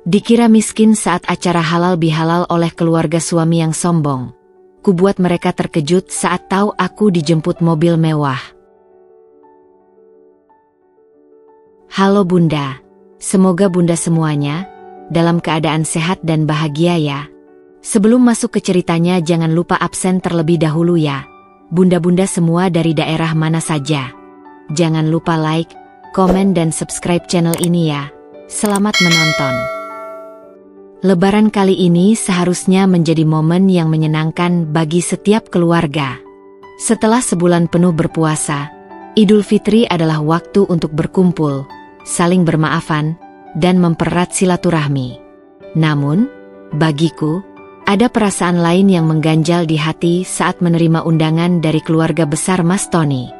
Dikira miskin saat acara halal bihalal oleh keluarga suami yang sombong. Kubuat mereka terkejut saat tahu aku dijemput mobil mewah. Halo Bunda, semoga Bunda semuanya dalam keadaan sehat dan bahagia ya. Sebelum masuk ke ceritanya jangan lupa absen terlebih dahulu ya. Bunda-bunda semua dari daerah mana saja. Jangan lupa like, komen dan subscribe channel ini ya. Selamat menonton. Lebaran kali ini seharusnya menjadi momen yang menyenangkan bagi setiap keluarga. Setelah sebulan penuh berpuasa, Idul Fitri adalah waktu untuk berkumpul, saling bermaafan, dan mempererat silaturahmi. Namun, bagiku, ada perasaan lain yang mengganjal di hati saat menerima undangan dari keluarga besar Mas Tony.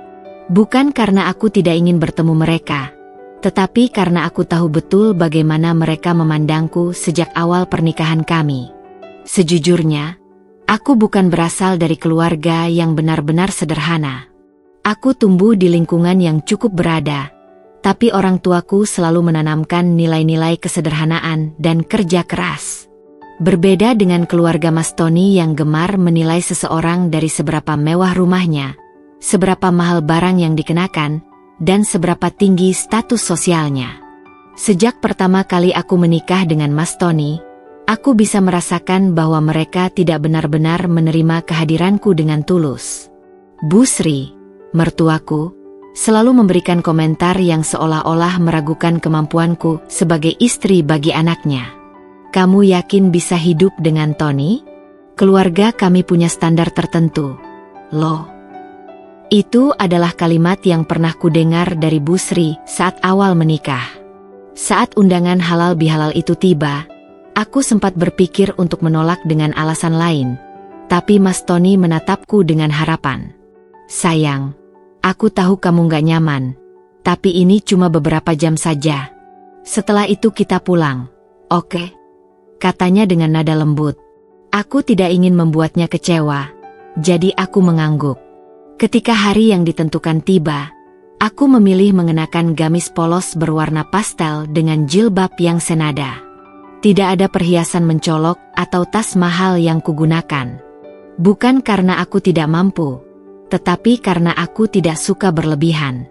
Bukan karena aku tidak ingin bertemu mereka, tetapi karena aku tahu betul bagaimana mereka memandangku sejak awal pernikahan kami. Sejujurnya, aku bukan berasal dari keluarga yang benar-benar sederhana. Aku tumbuh di lingkungan yang cukup berada, tapi orang tuaku selalu menanamkan nilai-nilai kesederhanaan dan kerja keras. Berbeda dengan keluarga Mas Tony yang gemar menilai seseorang dari seberapa mewah rumahnya, seberapa mahal barang yang dikenakan, dan seberapa tinggi status sosialnya. Sejak pertama kali aku menikah dengan Mas Tony, aku bisa merasakan bahwa mereka tidak benar-benar menerima kehadiranku dengan tulus. Bu Sri, mertuaku, selalu memberikan komentar yang seolah-olah meragukan kemampuanku sebagai istri bagi anaknya. Kamu yakin bisa hidup dengan Tony? Keluarga kami punya standar tertentu. Loh. Itu adalah kalimat yang pernah kudengar dari Bu Sri saat awal menikah. Saat undangan halal bihalal itu tiba, aku sempat berpikir untuk menolak dengan alasan lain, tapi Mas Tony menatapku dengan harapan. Sayang, aku tahu kamu gak nyaman, tapi ini cuma beberapa jam saja. Setelah itu kita pulang, oke? Katanya dengan nada lembut. Aku tidak ingin membuatnya kecewa, jadi aku mengangguk. Ketika hari yang ditentukan tiba, aku memilih mengenakan gamis polos berwarna pastel dengan jilbab yang senada. Tidak ada perhiasan mencolok atau tas mahal yang kugunakan. Bukan karena aku tidak mampu, tetapi karena aku tidak suka berlebihan.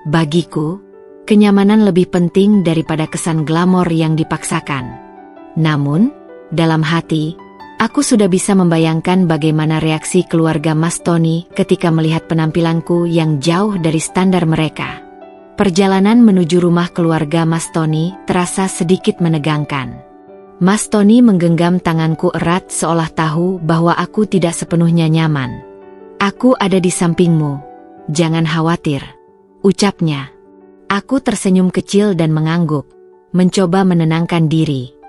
Bagiku, kenyamanan lebih penting daripada kesan glamor yang dipaksakan. Namun, dalam hati, aku sudah bisa membayangkan bagaimana reaksi keluarga Mas Tony ketika melihat penampilanku yang jauh dari standar mereka. Perjalanan menuju rumah keluarga Mas Tony terasa sedikit menegangkan. Mas Tony menggenggam tanganku erat seolah tahu bahwa aku tidak sepenuhnya nyaman. Aku ada di sampingmu, jangan khawatir, ucapnya. Aku tersenyum kecil dan mengangguk, mencoba menenangkan diri.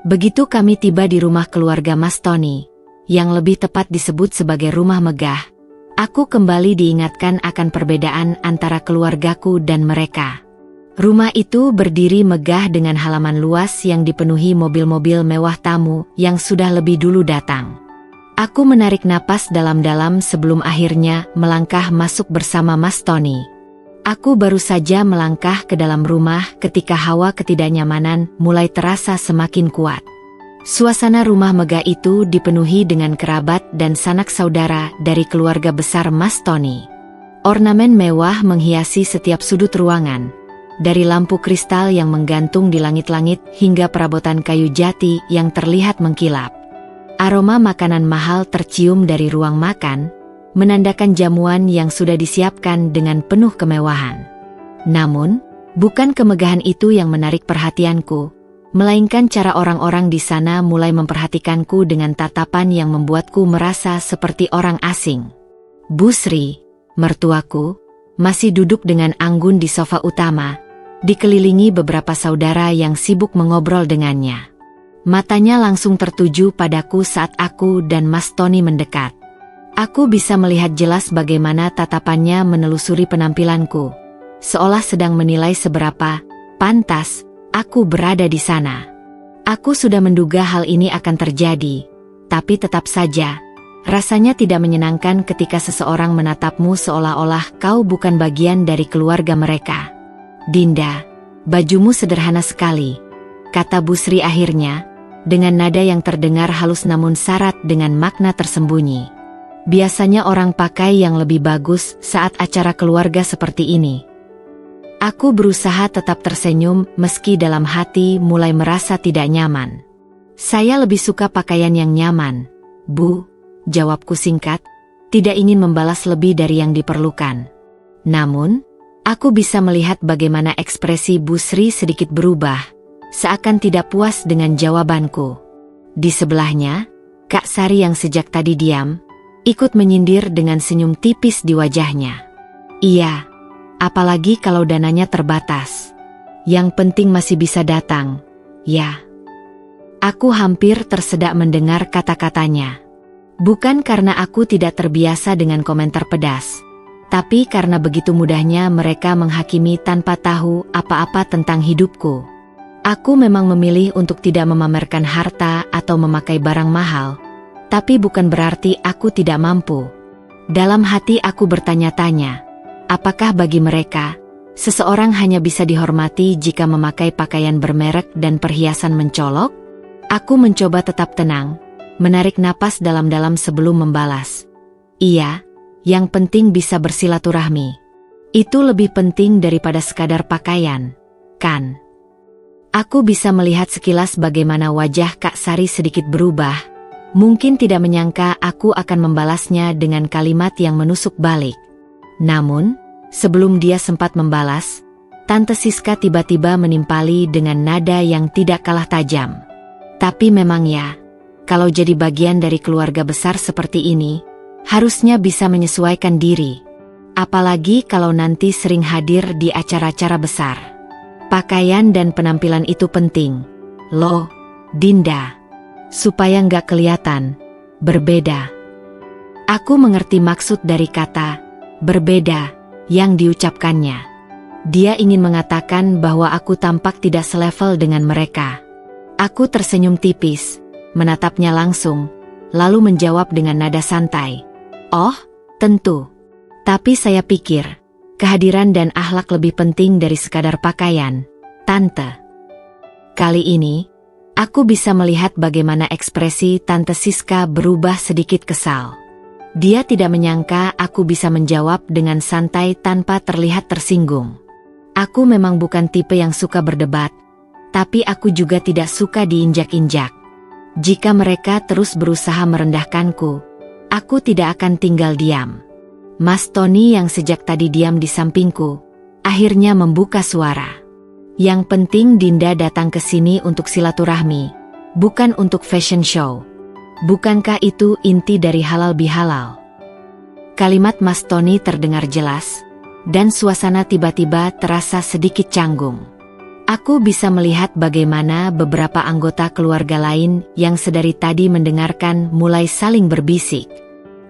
Begitu kami tiba di rumah keluarga Mas Tony, yang lebih tepat disebut sebagai rumah megah, aku kembali diingatkan akan perbedaan antara keluargaku dan mereka. Rumah itu berdiri megah dengan halaman luas yang dipenuhi mobil-mobil mewah tamu yang sudah lebih dulu datang. Aku menarik napas dalam-dalam sebelum akhirnya melangkah masuk bersama Mas Tony. Aku baru saja melangkah ke dalam rumah ketika hawa ketidaknyamanan mulai terasa semakin kuat. Suasana rumah megah itu dipenuhi dengan kerabat dan sanak saudara dari keluarga besar Mas Tony. Ornamen mewah menghiasi setiap sudut ruangan, dari lampu kristal yang menggantung di langit-langit hingga perabotan kayu jati yang terlihat mengkilap. Aroma makanan mahal tercium dari ruang makan, menandakan jamuan yang sudah disiapkan dengan penuh kemewahan. Namun, bukan kemegahan itu yang menarik perhatianku, melainkan cara orang-orang di sana mulai memperhatikanku dengan tatapan yang membuatku merasa seperti orang asing. Bu Sri, mertuaku, masih duduk dengan anggun di sofa utama, dikelilingi beberapa saudara yang sibuk mengobrol dengannya. Matanya langsung tertuju padaku saat aku dan Mas Tony mendekat. Aku bisa melihat jelas bagaimana tatapannya menelusuri penampilanku, seolah sedang menilai seberapa pantas aku berada di sana. Aku sudah menduga hal ini akan terjadi, tapi tetap saja, rasanya tidak menyenangkan ketika seseorang menatapmu seolah-olah kau bukan bagian dari keluarga mereka. Dinda, bajumu sederhana sekali, kata Bu Sri akhirnya, dengan nada yang terdengar halus namun syarat dengan makna tersembunyi. Biasanya orang pakai yang lebih bagus saat acara keluarga seperti ini. Aku berusaha tetap tersenyum meski dalam hati mulai merasa tidak nyaman. Saya lebih suka pakaian yang nyaman, Bu, jawabku singkat, tidak ingin membalas lebih dari yang diperlukan. Namun, aku bisa melihat bagaimana ekspresi Bu Sri sedikit berubah, seakan tidak puas dengan jawabanku. Di sebelahnya, Kak Sari yang sejak tadi diam, ikut menyindir dengan senyum tipis di wajahnya. Iya, apalagi kalau dananya terbatas. Yang penting masih bisa datang, ya. Aku hampir tersedak mendengar kata-katanya. Bukan karena aku tidak terbiasa dengan komentar pedas, tapi karena begitu mudahnya mereka menghakimi tanpa tahu apa-apa tentang hidupku. Aku memang memilih untuk tidak memamerkan harta atau memakai barang mahal, tapi bukan berarti aku tidak mampu. Dalam hati aku bertanya-tanya, apakah bagi mereka, seseorang hanya bisa dihormati jika memakai pakaian bermerek dan perhiasan mencolok? Aku mencoba tetap tenang, menarik napas dalam-dalam sebelum membalas. Iya, yang penting bisa bersilaturahmi. Itu lebih penting daripada sekadar pakaian, kan? Aku bisa melihat sekilas bagaimana wajah Kak Sari sedikit berubah. Mungkin tidak menyangka aku akan membalasnya dengan kalimat yang menusuk balik. Namun, sebelum dia sempat membalas, Tante Siska tiba-tiba menimpali dengan nada yang tidak kalah tajam. Tapi memang ya, kalau jadi bagian dari keluarga besar seperti ini, harusnya bisa menyesuaikan diri. Apalagi kalau nanti sering hadir di acara-acara besar. Pakaian dan penampilan itu penting. Loh, Dinda. Supaya nggak kelihatan berbeda. Aku mengerti maksud dari kata berbeda yang diucapkannya. Dia ingin mengatakan bahwa aku tampak tidak selevel dengan mereka. Aku tersenyum tipis, menatapnya langsung, lalu menjawab dengan nada santai. Oh, tentu. Tapi saya pikir, kehadiran dan akhlak lebih penting dari sekadar pakaian, Tante. Kali ini, aku bisa melihat bagaimana ekspresi Tante Siska berubah sedikit kesal. Dia tidak menyangka aku bisa menjawab dengan santai tanpa terlihat tersinggung. Aku memang bukan tipe yang suka berdebat, tapi aku juga tidak suka diinjak-injak. Jika mereka terus berusaha merendahkanku, aku tidak akan tinggal diam. Mas Tony yang sejak tadi diam di sampingku, akhirnya membuka suara. Yang penting Dinda datang ke sini untuk silaturahmi, bukan untuk fashion show. Bukankah itu inti dari halal bihalal? Kalimat Mas Tony terdengar jelas, dan suasana tiba-tiba terasa sedikit canggung. Aku bisa melihat bagaimana beberapa anggota keluarga lain yang sedari tadi mendengarkan mulai saling berbisik.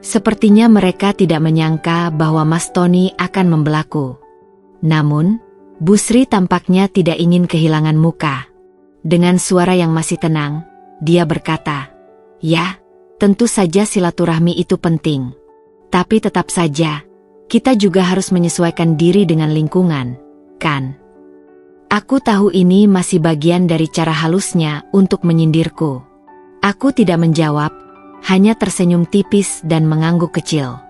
Sepertinya mereka tidak menyangka bahwa Mas Tony akan membelaku. Namun, Bu Sri tampaknya tidak ingin kehilangan muka. Dengan suara yang masih tenang, dia berkata, "Ya, tentu saja silaturahmi itu penting. Tapi tetap saja, kita juga harus menyesuaikan diri dengan lingkungan, kan?" Aku tahu ini masih bagian dari cara halusnya untuk menyindirku. Aku tidak menjawab, hanya tersenyum tipis dan mengangguk kecil.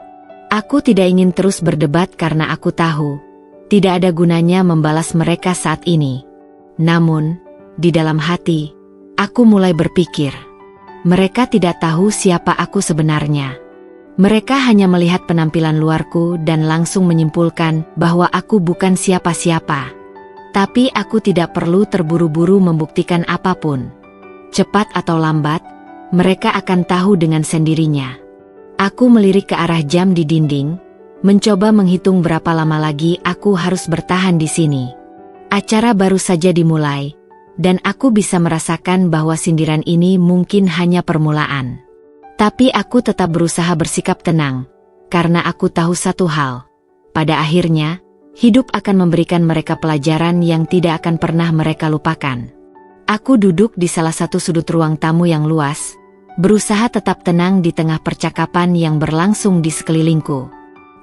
Aku tidak ingin terus berdebat karena aku tahu, tidak ada gunanya membalas mereka saat ini. Namun, di dalam hati, aku mulai berpikir, mereka tidak tahu siapa aku sebenarnya. Mereka hanya melihat penampilan luarku dan langsung menyimpulkan bahwa aku bukan siapa-siapa. Tapi aku tidak perlu terburu-buru membuktikan apapun. Cepat atau lambat, mereka akan tahu dengan sendirinya. Aku melirik ke arah jam di dinding, mencoba menghitung berapa lama lagi aku harus bertahan di sini. Acara baru saja dimulai, dan aku bisa merasakan bahwa sindiran ini mungkin hanya permulaan. Tapi aku tetap berusaha bersikap tenang, karena aku tahu satu hal. Pada akhirnya, hidup akan memberikan mereka pelajaran yang tidak akan pernah mereka lupakan. Aku duduk di salah satu sudut ruang tamu yang luas, berusaha tetap tenang di tengah percakapan yang berlangsung di sekelilingku.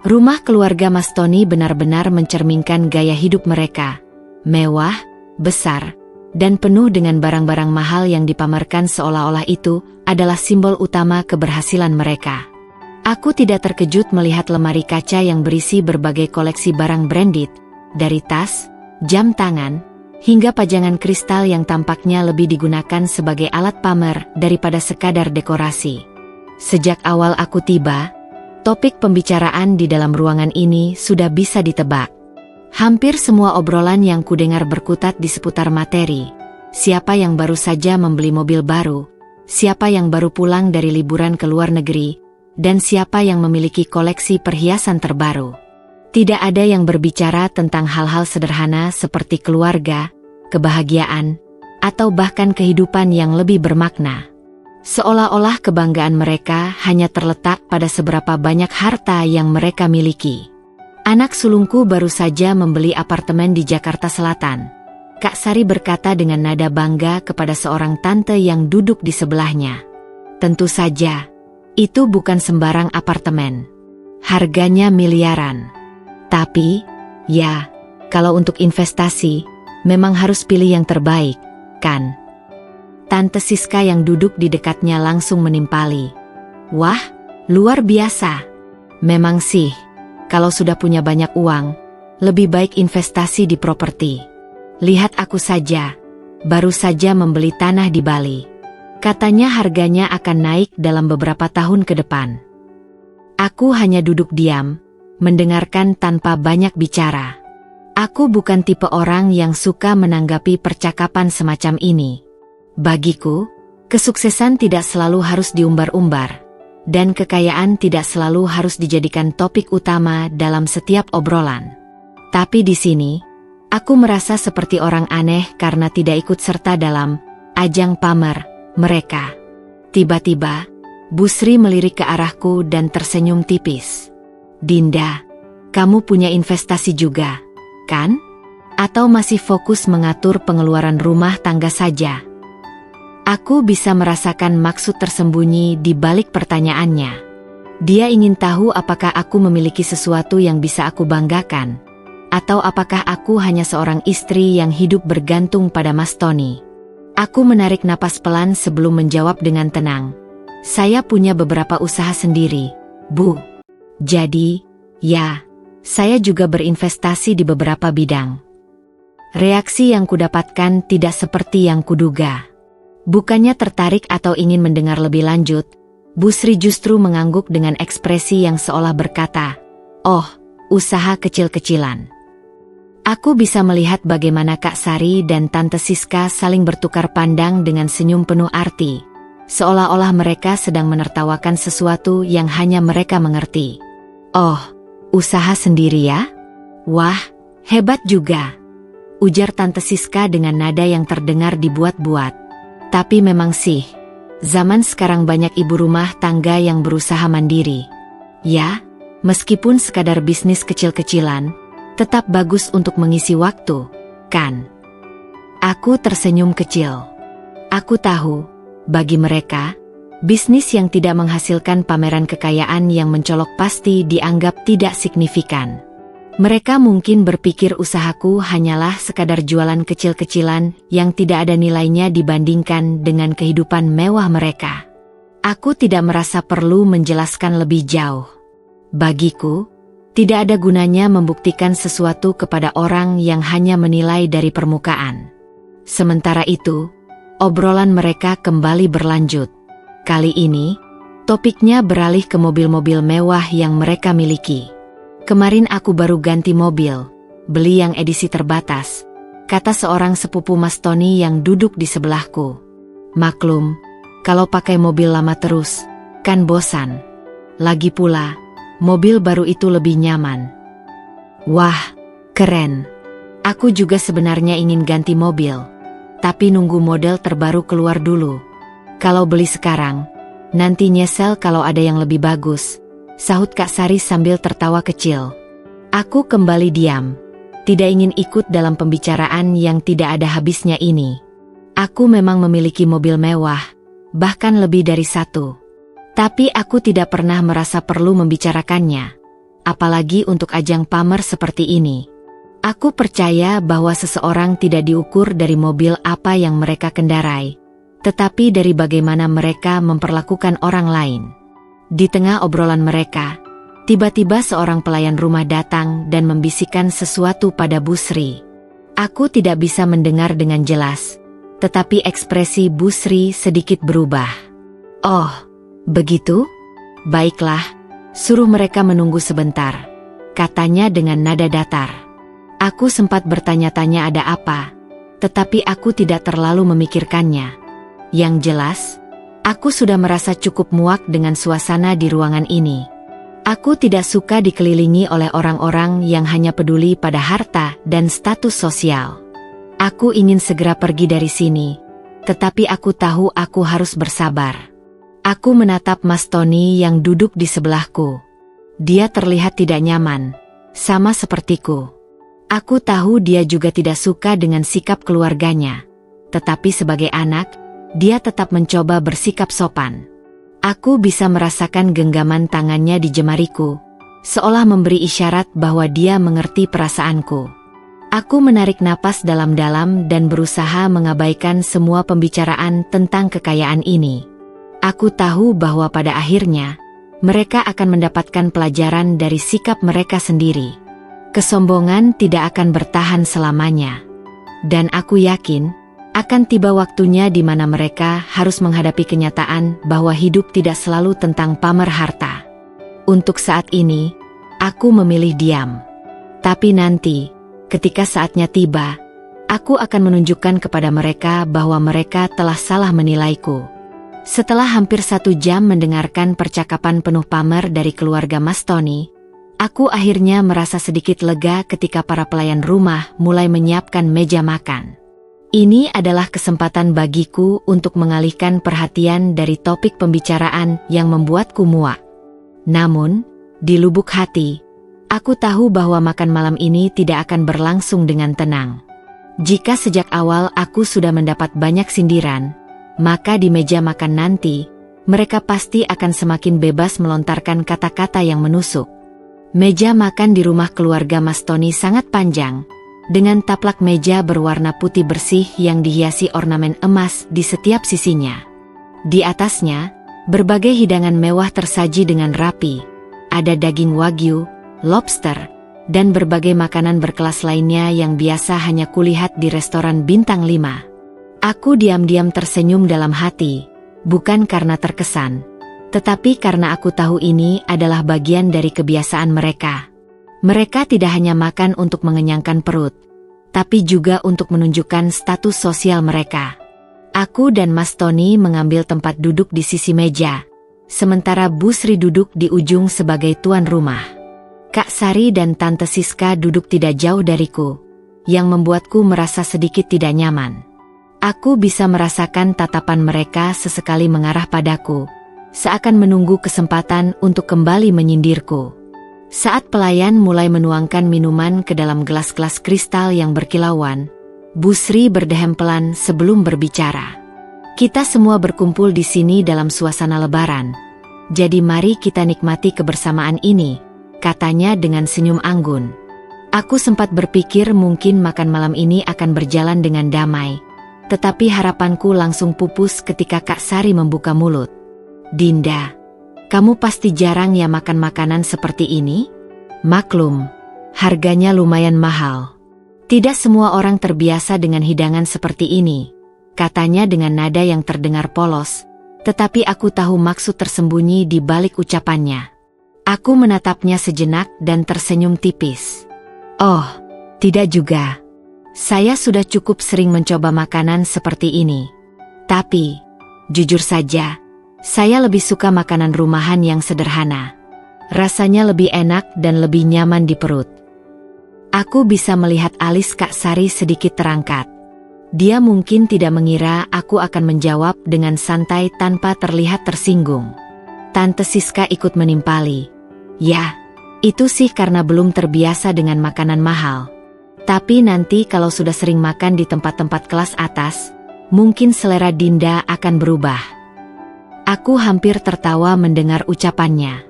Rumah keluarga Mas Tony benar-benar mencerminkan gaya hidup mereka. Mewah, besar, dan penuh dengan barang-barang mahal yang dipamerkan seolah-olah itu adalah simbol utama keberhasilan mereka. Aku tidak terkejut melihat lemari kaca yang berisi berbagai koleksi barang branded, dari tas, jam tangan, hingga pajangan kristal yang tampaknya lebih digunakan sebagai alat pamer daripada sekadar dekorasi. Sejak awal aku tiba, topik pembicaraan di dalam ruangan ini sudah bisa ditebak. Hampir semua obrolan yang kudengar berkutat di seputar materi. Siapa yang baru saja membeli mobil baru, siapa yang baru pulang dari liburan ke luar negeri, dan siapa yang memiliki koleksi perhiasan terbaru. Tidak ada yang berbicara tentang hal-hal sederhana seperti keluarga, kebahagiaan, atau bahkan kehidupan yang lebih bermakna. Seolah-olah kebanggaan mereka hanya terletak pada seberapa banyak harta yang mereka miliki. Anak sulungku baru saja membeli apartemen di Jakarta Selatan. Kak Sari berkata dengan nada bangga kepada seorang tante yang duduk di sebelahnya. Tentu saja, itu bukan sembarang apartemen. Harganya miliaran. Tapi, ya, kalau untuk investasi, memang harus pilih yang terbaik, kan? Tante Siska yang duduk di dekatnya langsung menimpali. Wah, luar biasa. Memang sih. Kalau sudah punya banyak uang, lebih baik investasi di properti. Lihat aku saja, baru saja membeli tanah di Bali. Katanya harganya akan naik dalam beberapa tahun ke depan. Aku hanya duduk diam, mendengarkan tanpa banyak bicara. Aku bukan tipe orang yang suka menanggapi percakapan semacam ini. Bagiku, kesuksesan tidak selalu harus diumbar-umbar. Dan kekayaan tidak selalu harus dijadikan topik utama dalam setiap obrolan. Tapi di sini, aku merasa seperti orang aneh karena tidak ikut serta dalam ajang pamer mereka. Tiba-tiba, Bu Sri melirik ke arahku dan tersenyum tipis. Dinda, kamu punya investasi juga, kan? Atau masih fokus mengatur pengeluaran rumah tangga saja? Aku bisa merasakan maksud tersembunyi di balik pertanyaannya. Dia ingin tahu apakah aku memiliki sesuatu yang bisa aku banggakan, atau apakah aku hanya seorang istri yang hidup bergantung pada Mas Tony. Aku menarik napas pelan sebelum menjawab dengan tenang. Saya punya beberapa usaha sendiri, Bu. Jadi, ya, saya juga berinvestasi di beberapa bidang. Reaksi yang kudapatkan tidak seperti yang kuduga. Bukannya tertarik atau ingin mendengar lebih lanjut, Bu Sri justru mengangguk dengan ekspresi yang seolah berkata, "Oh, usaha kecil-kecilan." Aku bisa melihat bagaimana Kak Sari dan Tante Siska saling bertukar pandang dengan senyum penuh arti, seolah-olah mereka sedang menertawakan sesuatu yang hanya mereka mengerti. "Oh, usaha sendiri ya? Wah, hebat juga," ujar Tante Siska dengan nada yang terdengar dibuat-buat. Tapi memang sih, zaman sekarang banyak ibu rumah tangga yang berusaha mandiri. Ya, meskipun sekadar bisnis kecil-kecilan, tetap bagus untuk mengisi waktu, kan? Aku tersenyum kecil. Aku tahu, bagi mereka, bisnis yang tidak menghasilkan pameran kekayaan yang mencolok pasti dianggap tidak signifikan. Mereka mungkin berpikir usahaku hanyalah sekadar jualan kecil-kecilan yang tidak ada nilainya dibandingkan dengan kehidupan mewah mereka. Aku tidak merasa perlu menjelaskan lebih jauh. Bagiku, tidak ada gunanya membuktikan sesuatu kepada orang yang hanya menilai dari permukaan. Sementara itu, obrolan mereka kembali berlanjut. Kali ini, topiknya beralih ke mobil-mobil mewah yang mereka miliki. Kemarin aku baru ganti mobil, beli yang edisi terbatas, kata seorang sepupu Mas Tony yang duduk di sebelahku. Maklum, kalau pakai mobil lama terus, kan bosan. Lagi pula, mobil baru itu lebih nyaman. Wah, keren. Aku juga sebenarnya ingin ganti mobil, tapi nunggu model terbaru keluar dulu. Kalau beli sekarang, nanti nyesel kalau ada yang lebih bagus, sahut Kak Sari sambil tertawa kecil. Aku kembali diam, tidak ingin ikut dalam pembicaraan yang tidak ada habisnya ini. Aku memang memiliki mobil mewah, bahkan lebih dari satu. Tapi aku tidak pernah merasa perlu membicarakannya, apalagi untuk ajang pamer seperti ini. Aku percaya bahwa seseorang tidak diukur dari mobil apa yang mereka kendarai, tetapi dari bagaimana mereka memperlakukan orang lain. Di tengah obrolan mereka, tiba-tiba seorang pelayan rumah datang dan membisikkan sesuatu pada Bu Sri. Aku tidak bisa mendengar dengan jelas, tetapi ekspresi Bu Sri sedikit berubah. "Oh, begitu? Baiklah, suruh mereka menunggu sebentar," katanya dengan nada datar. Aku sempat bertanya-tanya ada apa, tetapi aku tidak terlalu memikirkannya. Yang jelas, aku sudah merasa cukup muak dengan suasana di ruangan ini. Aku tidak suka dikelilingi oleh orang-orang yang hanya peduli pada harta dan status sosial. Aku ingin segera pergi dari sini, tetapi aku tahu aku harus bersabar. Aku menatap Mas Tony yang duduk di sebelahku. Dia terlihat tidak nyaman, sama sepertiku. Aku tahu dia juga tidak suka dengan sikap keluarganya, tetapi sebagai anak, dia tetap mencoba bersikap sopan. Aku bisa merasakan genggaman tangannya di jemariku, seolah memberi isyarat bahwa dia mengerti perasaanku. Aku menarik napas dalam-dalam dan berusaha mengabaikan semua pembicaraan tentang kekayaan ini. Aku tahu bahwa pada akhirnya, mereka akan mendapatkan pelajaran dari sikap mereka sendiri. Kesombongan tidak akan bertahan selamanya. Dan aku yakin, akan tiba waktunya di mana mereka harus menghadapi kenyataan bahwa hidup tidak selalu tentang pamer harta. Untuk saat ini, aku memilih diam. Tapi nanti, ketika saatnya tiba, aku akan menunjukkan kepada mereka bahwa mereka telah salah menilaiku. Setelah hampir 1 jam mendengarkan percakapan penuh pamer dari keluarga Mas Tony, aku akhirnya merasa sedikit lega ketika para pelayan rumah mulai menyiapkan meja makan. Ini adalah kesempatan bagiku untuk mengalihkan perhatian dari topik pembicaraan yang membuatku muak. Namun, di lubuk hati, aku tahu bahwa makan malam ini tidak akan berlangsung dengan tenang. Jika sejak awal aku sudah mendapat banyak sindiran, maka di meja makan nanti, mereka pasti akan semakin bebas melontarkan kata-kata yang menusuk. Meja makan di rumah keluarga Mas Tony sangat panjang, dengan taplak meja berwarna putih bersih yang dihiasi ornamen emas di setiap sisinya. Di atasnya, berbagai hidangan mewah tersaji dengan rapi. Ada daging wagyu, lobster, dan berbagai makanan berkelas lainnya yang biasa hanya kulihat di restoran bintang 5. Aku diam-diam tersenyum dalam hati, bukan karena terkesan, tetapi karena aku tahu ini adalah bagian dari kebiasaan mereka. Mereka tidak hanya makan untuk mengenyangkan perut, tapi juga untuk menunjukkan status sosial mereka. Aku dan Mas Tony mengambil tempat duduk di sisi meja, sementara Bu Sri duduk di ujung sebagai tuan rumah. Kak Sari dan Tante Siska duduk tidak jauh dariku, yang membuatku merasa sedikit tidak nyaman. Aku bisa merasakan tatapan mereka sesekali mengarah padaku, seakan menunggu kesempatan untuk kembali menyindirku. Saat pelayan mulai menuangkan minuman ke dalam gelas-gelas kristal yang berkilauan, Bu Sri berdehem pelan sebelum berbicara. "Kita semua berkumpul di sini dalam suasana lebaran. Jadi mari kita nikmati kebersamaan ini," katanya dengan senyum anggun. Aku sempat berpikir mungkin makan malam ini akan berjalan dengan damai, tetapi harapanku langsung pupus ketika Kak Sari membuka mulut. "Dinda, kamu pasti jarang ya makan makanan seperti ini? Maklum, harganya lumayan mahal. Tidak semua orang terbiasa dengan hidangan seperti ini," katanya dengan nada yang terdengar polos, tetapi aku tahu maksud tersembunyi di balik ucapannya. Aku menatapnya sejenak dan tersenyum tipis. "Oh, tidak juga. Saya sudah cukup sering mencoba makanan seperti ini. Tapi, jujur saja, saya lebih suka makanan rumahan yang sederhana. Rasanya lebih enak dan lebih nyaman di perut." Aku bisa melihat alis Kak Sari sedikit terangkat. Dia mungkin tidak mengira aku akan menjawab dengan santai tanpa terlihat tersinggung. Tante Siska ikut menimpali. "Ya, itu sih karena belum terbiasa dengan makanan mahal. Tapi nanti kalau sudah sering makan di tempat-tempat kelas atas, mungkin selera Dinda akan berubah." Aku hampir tertawa mendengar ucapannya.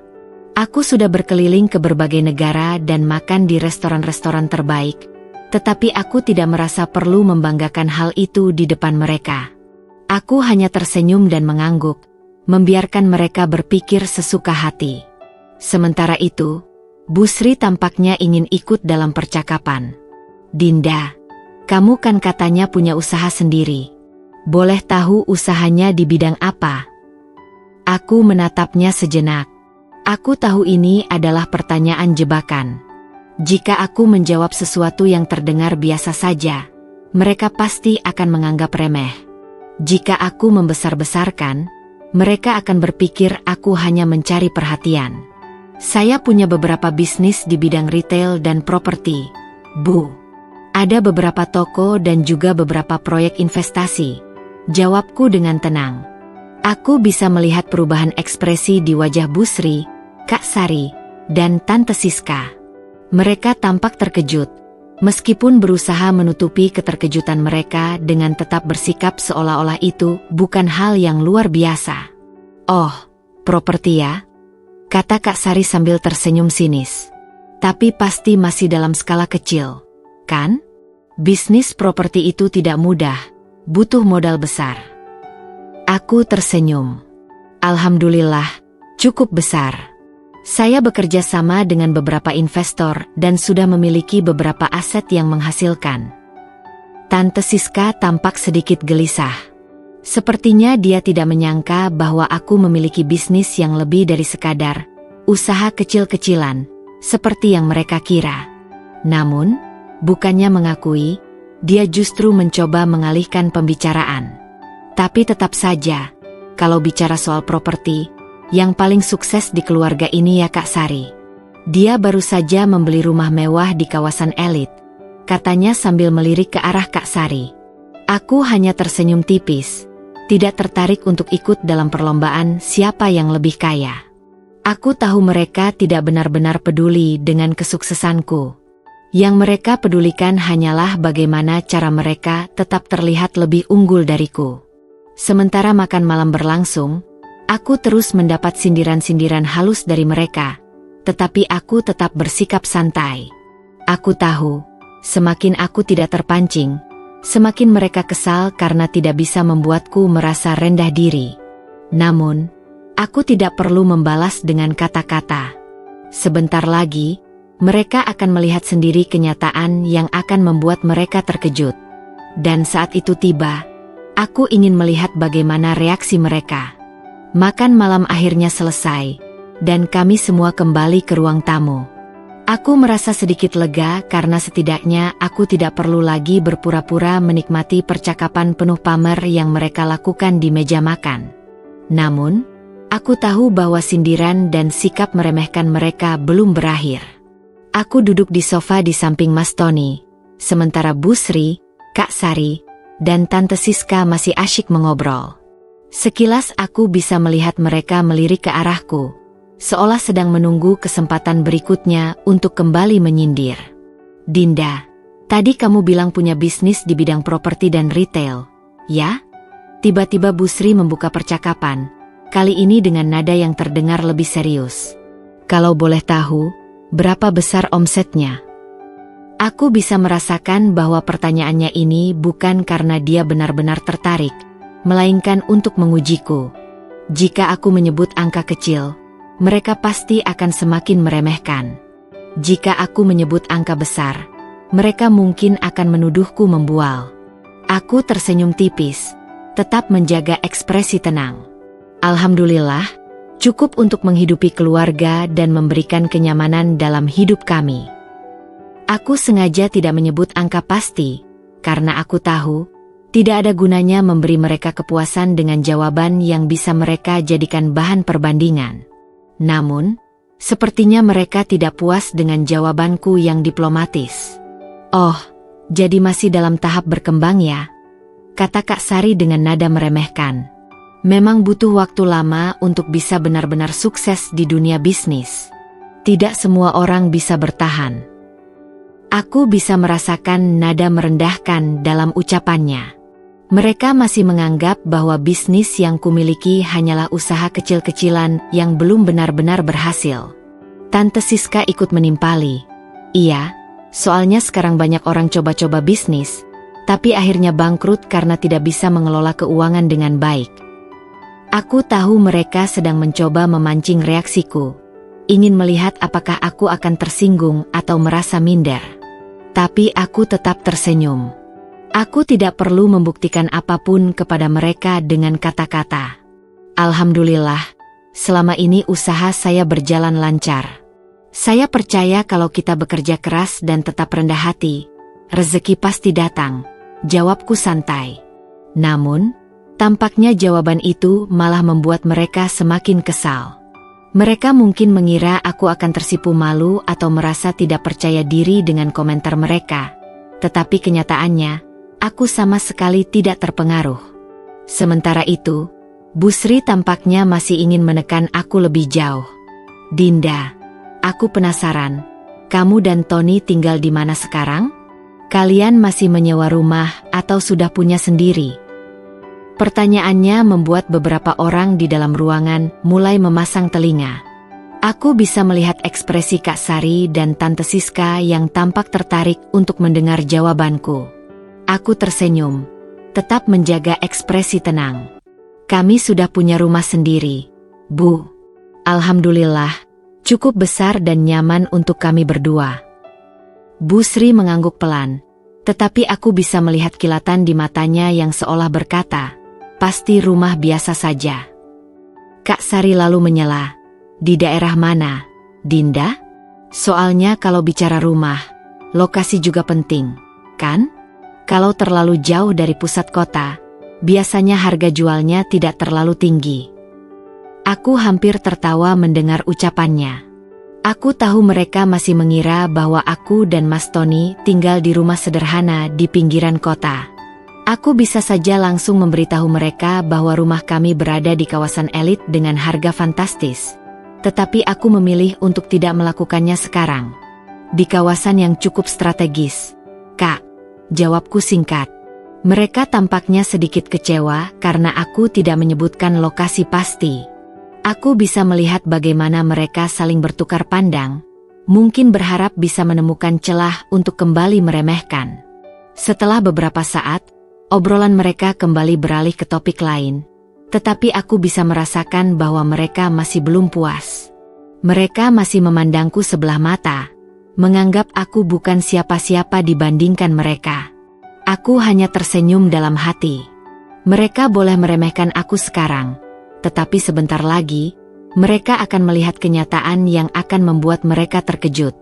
Aku sudah berkeliling ke berbagai negara dan makan di restoran-restoran terbaik, Tetapi aku tidak merasa perlu membanggakan hal itu di depan mereka. Aku hanya tersenyum dan mengangguk, membiarkan mereka berpikir sesuka hati. Sementara itu, Bu Sri tampaknya ingin ikut dalam percakapan. Dinda, kamu kan katanya punya usaha sendiri. Boleh tahu usahanya di bidang apa? Aku menatapnya sejenak. Aku tahu ini adalah pertanyaan jebakan. Jika aku menjawab sesuatu yang terdengar biasa saja, mereka pasti akan menganggap remeh. Jika aku membesar-besarkan, mereka akan berpikir aku hanya mencari perhatian. Saya punya beberapa bisnis di bidang retail dan properti, Bu. Ada beberapa toko dan juga beberapa proyek investasi. Jawabku dengan tenang. Aku bisa melihat perubahan ekspresi di wajah Bu Sri, Kak Sari, dan Tante Siska. Mereka tampak terkejut, meskipun berusaha menutupi keterkejutan mereka dengan tetap bersikap seolah-olah itu bukan hal yang luar biasa. Oh, properti ya? Kata Kak Sari sambil tersenyum sinis. Tapi pasti masih dalam skala kecil, kan? Bisnis properti itu tidak mudah, butuh modal besar. Aku tersenyum. Alhamdulillah, cukup besar. Saya bekerja sama dengan beberapa investor dan sudah memiliki beberapa aset yang menghasilkan. Tante Siska tampak sedikit gelisah. Sepertinya dia tidak menyangka bahwa aku memiliki bisnis yang lebih dari sekadar usaha kecil-kecilan, seperti yang mereka kira. Namun, bukannya mengakui, dia justru mencoba mengalihkan pembicaraan. Tapi tetap saja, kalau bicara soal properti, yang paling sukses di keluarga ini ya Kak Sari. Dia baru saja membeli rumah mewah di kawasan elit, katanya sambil melirik ke arah Kak Sari. Aku hanya tersenyum tipis, tidak tertarik untuk ikut dalam perlombaan siapa yang lebih kaya. Aku tahu mereka tidak benar-benar peduli dengan kesuksesanku. Yang mereka pedulikan hanyalah bagaimana cara mereka tetap terlihat lebih unggul dariku. Sementara makan malam berlangsung, aku terus mendapat sindiran-sindiran halus dari mereka, tetapi aku tetap bersikap santai. Aku tahu, semakin aku tidak terpancing, semakin mereka kesal karena tidak bisa membuatku merasa rendah diri. Namun, aku tidak perlu membalas dengan kata-kata. Sebentar lagi, mereka akan melihat sendiri kenyataan yang akan membuat mereka terkejut. Dan saat itu tiba, aku ingin melihat bagaimana reaksi mereka. Makan malam akhirnya selesai, dan kami semua kembali ke ruang tamu. Aku merasa sedikit lega karena setidaknya aku tidak perlu lagi berpura-pura menikmati percakapan penuh pamer yang mereka lakukan di meja makan. Namun, aku tahu bahwa sindiran dan sikap meremehkan mereka belum berakhir. Aku duduk di sofa di samping Mas Tony, sementara Bu Sri, Kak Sari, dan Tante Siska masih asyik mengobrol. Sekilas aku bisa melihat mereka melirik ke arahku, seolah sedang menunggu kesempatan berikutnya untuk kembali menyindir. Dinda, tadi kamu bilang punya bisnis di bidang properti dan retail, ya? Tiba-tiba Bu Sri membuka percakapan, kali ini dengan nada yang terdengar lebih serius. Kalau boleh tahu, berapa besar omsetnya? Aku bisa merasakan bahwa pertanyaannya ini bukan karena dia benar-benar tertarik, melainkan untuk mengujiku. Jika aku menyebut angka kecil, mereka pasti akan semakin meremehkan. Jika aku menyebut angka besar, mereka mungkin akan menuduhku membual. Aku tersenyum tipis, tetap menjaga ekspresi tenang. Alhamdulillah, cukup untuk menghidupi keluarga dan memberikan kenyamanan dalam hidup kami. Aku sengaja tidak menyebut angka pasti, karena aku tahu, tidak ada gunanya memberi mereka kepuasan dengan jawaban yang bisa mereka jadikan bahan perbandingan. Namun, sepertinya mereka tidak puas dengan jawabanku yang diplomatis. Oh, jadi masih dalam tahap berkembang ya? Kata Kak Sari dengan nada meremehkan. Memang butuh waktu lama untuk bisa benar-benar sukses di dunia bisnis. Tidak semua orang bisa bertahan. Aku bisa merasakan nada merendahkan dalam ucapannya. Mereka masih menganggap bahwa bisnis yang kumiliki hanyalah usaha kecil-kecilan yang belum benar-benar berhasil. Tante Siska ikut menimpali. Iya, Soalnya sekarang banyak orang coba-coba bisnis, tapi akhirnya bangkrut karena tidak bisa mengelola keuangan dengan baik. Aku tahu mereka sedang mencoba memancing reaksiku, ingin melihat apakah aku akan tersinggung atau merasa minder. Tapi aku tetap tersenyum. Aku tidak perlu membuktikan apapun kepada mereka dengan kata-kata. Alhamdulillah, selama ini usaha saya berjalan lancar. Saya percaya kalau kita bekerja keras dan tetap rendah hati, rezeki pasti datang, jawabku santai. Namun, tampaknya jawaban itu malah membuat mereka semakin kesal. Mereka mungkin mengira aku akan tersipu malu atau merasa tidak percaya diri dengan komentar mereka. Tetapi kenyataannya, aku sama sekali tidak terpengaruh. Sementara itu, Bu Sri tampaknya masih ingin menekan aku lebih jauh. Dinda, aku penasaran, kamu dan Tony tinggal di mana sekarang? Kalian masih menyewa rumah atau sudah punya sendiri? Pertanyaannya membuat beberapa orang di dalam ruangan mulai memasang telinga. Aku bisa melihat ekspresi Kak Sari dan Tante Siska yang tampak tertarik untuk mendengar jawabanku. Aku tersenyum, tetap menjaga ekspresi tenang. Kami sudah punya rumah sendiri, Bu. Alhamdulillah, cukup besar dan nyaman untuk kami berdua. Bu Sri mengangguk pelan, tetapi aku bisa melihat kilatan di matanya yang seolah berkata, pasti rumah biasa saja. Kak Sari lalu menyela, di daerah mana, Dinda? Soalnya kalau bicara rumah, lokasi juga penting, kan? Kalau terlalu jauh dari pusat kota, biasanya harga jualnya tidak terlalu tinggi. Aku hampir tertawa mendengar ucapannya. Aku tahu mereka masih mengira bahwa aku dan Mas Tony tinggal di rumah sederhana di pinggiran kota. Aku bisa saja langsung memberitahu mereka bahwa rumah kami berada di kawasan elit dengan harga fantastis. Tetapi aku memilih untuk tidak melakukannya sekarang. Di kawasan yang cukup strategis. Kak, jawabku singkat. Mereka tampaknya sedikit kecewa karena aku tidak menyebutkan lokasi pasti. Aku bisa melihat bagaimana mereka saling bertukar pandang, mungkin berharap bisa menemukan celah untuk kembali meremehkan. Setelah beberapa saat, obrolan mereka kembali beralih ke topik lain, tetapi aku bisa merasakan bahwa mereka masih belum puas. Mereka masih memandangku sebelah mata, menganggap aku bukan siapa-siapa dibandingkan mereka. Aku hanya tersenyum dalam hati. Mereka boleh meremehkan aku sekarang, tetapi sebentar lagi, mereka akan melihat kenyataan yang akan membuat mereka terkejut.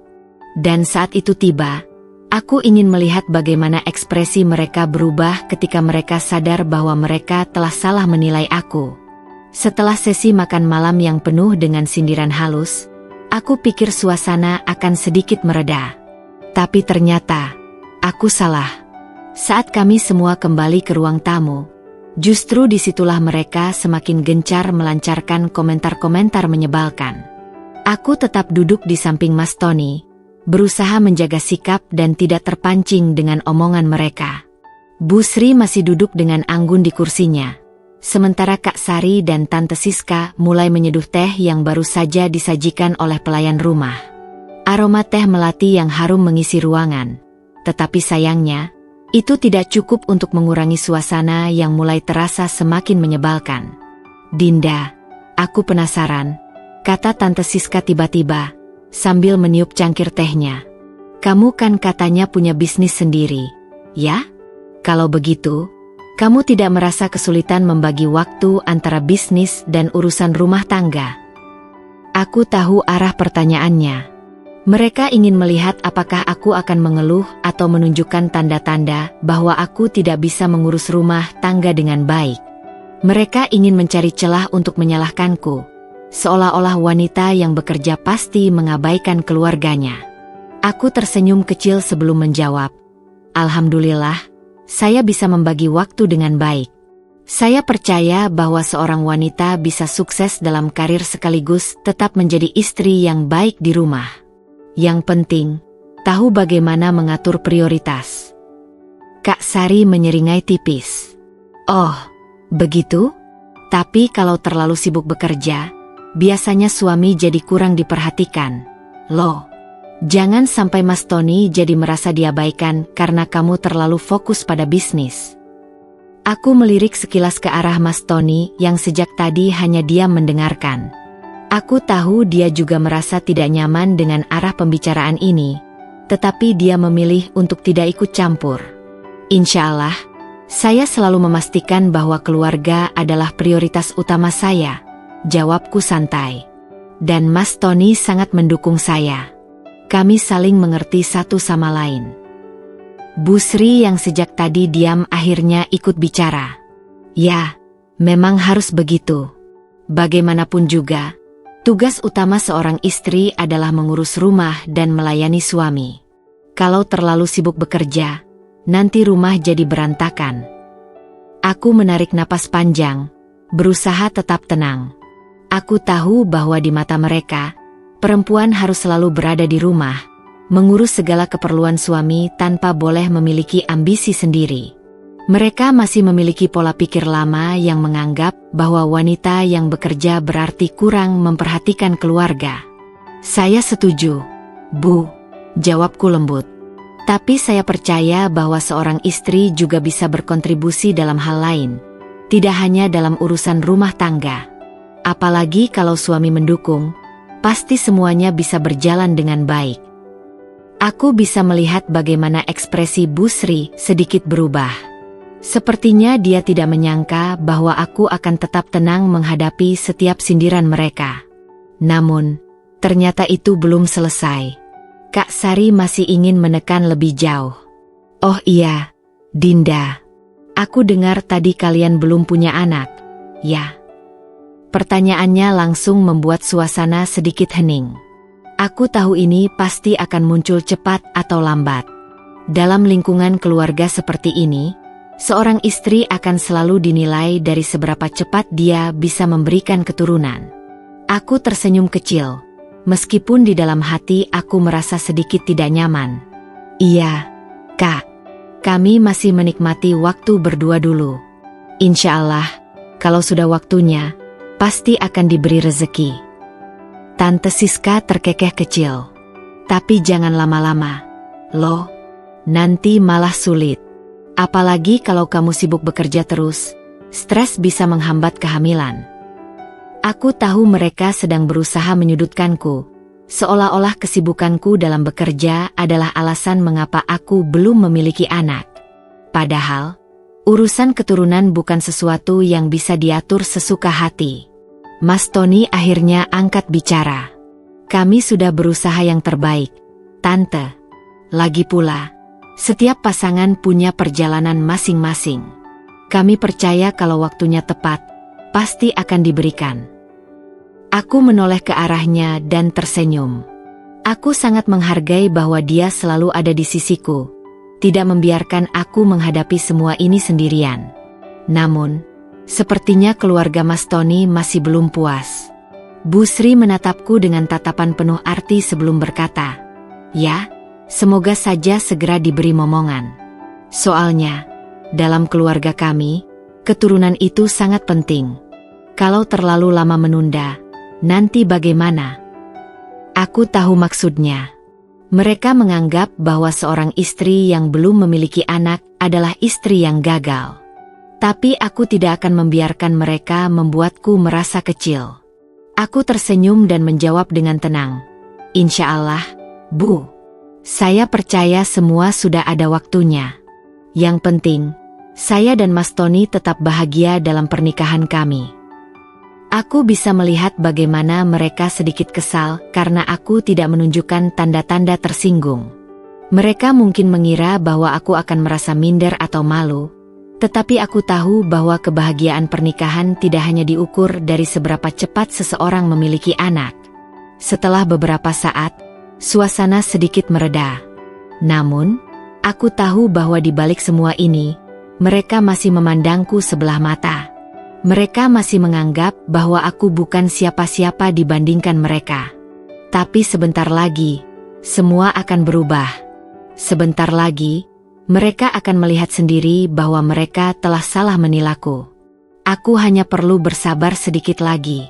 Dan saat itu tiba, aku ingin melihat bagaimana ekspresi mereka berubah ketika mereka sadar bahwa mereka telah salah menilai aku. Setelah sesi makan malam yang penuh dengan sindiran halus, aku pikir suasana akan sedikit mereda. Tapi ternyata, aku salah. Saat kami semua kembali ke ruang tamu, justru disitulah mereka semakin gencar melancarkan komentar-komentar menyebalkan. Aku tetap duduk di samping Mas Tony, berusaha menjaga sikap dan tidak terpancing dengan omongan mereka. Bu Sri masih duduk dengan anggun di kursinya, sementara Kak Sari dan Tante Siska mulai menyeduh teh yang baru saja disajikan oleh pelayan rumah. Aroma teh melati yang harum mengisi ruangan, tetapi sayangnya, itu tidak cukup untuk mengurangi suasana yang mulai terasa semakin menyebalkan. Dinda, aku penasaran, kata Tante Siska tiba-tiba, sambil meniup cangkir tehnya. Kamu kan katanya punya bisnis sendiri, ya? Kalau begitu, kamu tidak merasa kesulitan membagi waktu antara bisnis dan urusan rumah tangga? Aku tahu arah pertanyaannya. Mereka ingin melihat apakah aku akan mengeluh atau menunjukkan tanda-tanda bahwa aku tidak bisa mengurus rumah tangga dengan baik. Mereka ingin mencari celah untuk menyalahkanku, seolah-olah wanita yang bekerja pasti mengabaikan keluarganya. Aku tersenyum kecil sebelum menjawab. Alhamdulillah, saya bisa membagi waktu dengan baik. Saya percaya bahwa seorang wanita bisa sukses dalam karir sekaligus tetap menjadi istri yang baik di rumah. Yang penting, tahu bagaimana mengatur prioritas. Kak Sari menyeringai tipis. Oh, begitu? Tapi kalau terlalu sibuk bekerja, biasanya suami jadi kurang diperhatikan. Loh, Jangan sampai Mas Tony jadi merasa diabaikan karena kamu terlalu fokus pada bisnis. Aku melirik sekilas ke arah Mas Tony yang sejak tadi hanya diam mendengarkan. Aku tahu dia juga merasa tidak nyaman dengan arah pembicaraan ini, tetapi dia memilih untuk tidak ikut campur. Insya Allah, saya selalu memastikan bahwa keluarga adalah prioritas utama saya, jawabku santai. Dan Mas Tony sangat mendukung saya. Kami saling mengerti satu sama lain. Bu Sri yang sejak tadi diam akhirnya ikut bicara. Ya, memang harus begitu. Bagaimanapun juga, tugas utama seorang istri adalah mengurus rumah dan melayani suami. Kalau terlalu sibuk bekerja, nanti rumah jadi berantakan. Aku menarik napas panjang, berusaha tetap tenang. Aku tahu bahwa di mata mereka, perempuan harus selalu berada di rumah, mengurus segala keperluan suami tanpa boleh memiliki ambisi sendiri. Mereka masih memiliki pola pikir lama yang menganggap bahwa wanita yang bekerja berarti kurang memperhatikan keluarga. Saya setuju, Bu, jawabku lembut. Tapi saya percaya bahwa seorang istri juga bisa berkontribusi dalam hal lain, tidak hanya dalam urusan rumah tangga. Apalagi kalau suami mendukung, pasti semuanya bisa berjalan dengan baik. Aku bisa melihat bagaimana ekspresi Bu Sri sedikit berubah. Sepertinya dia tidak menyangka bahwa aku akan tetap tenang menghadapi setiap sindiran mereka. Namun, ternyata itu belum selesai. Kak Sari masih ingin menekan lebih jauh. Oh iya, Dinda. Aku dengar tadi kalian belum punya anak, ya? Pertanyaannya langsung membuat suasana sedikit hening. Aku tahu ini pasti akan muncul cepat atau lambat. Dalam lingkungan keluarga seperti ini, seorang istri akan selalu dinilai dari seberapa cepat dia bisa memberikan keturunan. Aku tersenyum kecil, meskipun di dalam hati aku merasa sedikit tidak nyaman. Iya, Kak. Kami masih menikmati waktu berdua dulu. Insya Allah, kalau sudah waktunya, pasti akan diberi rezeki. Tante Siska terkekeh kecil. Tapi jangan lama-lama. Loh, nanti malah sulit. Apalagi kalau kamu sibuk bekerja terus, stres bisa menghambat kehamilan. Aku tahu mereka sedang berusaha menyudutkanku, seolah-olah kesibukanku dalam bekerja adalah alasan mengapa aku belum memiliki anak. Padahal, urusan keturunan bukan sesuatu yang bisa diatur sesuka hati. Mas Tony akhirnya angkat bicara. Kami sudah berusaha yang terbaik, Tante. Lagi pula, setiap pasangan punya perjalanan masing-masing. Kami percaya kalau waktunya tepat, pasti akan diberikan. Aku menoleh ke arahnya dan tersenyum. Aku sangat menghargai bahwa dia selalu ada di sisiku, tidak membiarkan aku menghadapi semua ini sendirian. Namun, sepertinya keluarga Mas Tony masih belum puas. Bu Sri menatapku dengan tatapan penuh arti sebelum berkata, "Ya, semoga saja segera diberi momongan. Soalnya, dalam keluarga kami, keturunan itu sangat penting. Kalau terlalu lama menunda, nanti bagaimana?" Aku tahu maksudnya. Mereka menganggap bahwa seorang istri yang belum memiliki anak adalah istri yang gagal. Tapi aku tidak akan membiarkan mereka membuatku merasa kecil. Aku tersenyum dan menjawab dengan tenang. Insya Allah, Bu. Saya percaya semua sudah ada waktunya. Yang penting, saya dan Mas Tony tetap bahagia dalam pernikahan kami. Aku bisa melihat bagaimana mereka sedikit kesal karena aku tidak menunjukkan tanda-tanda tersinggung. Mereka mungkin mengira bahwa aku akan merasa minder atau malu, tetapi aku tahu bahwa kebahagiaan pernikahan tidak hanya diukur dari seberapa cepat seseorang memiliki anak. Setelah beberapa saat, suasana sedikit mereda. Namun, aku tahu bahwa di balik semua ini, mereka masih memandangku sebelah mata. Mereka masih menganggap bahwa aku bukan siapa-siapa dibandingkan mereka. Tapi sebentar lagi, semua akan berubah. Sebentar lagi, mereka akan melihat sendiri bahwa mereka telah salah menilaiku. Aku hanya perlu bersabar sedikit lagi.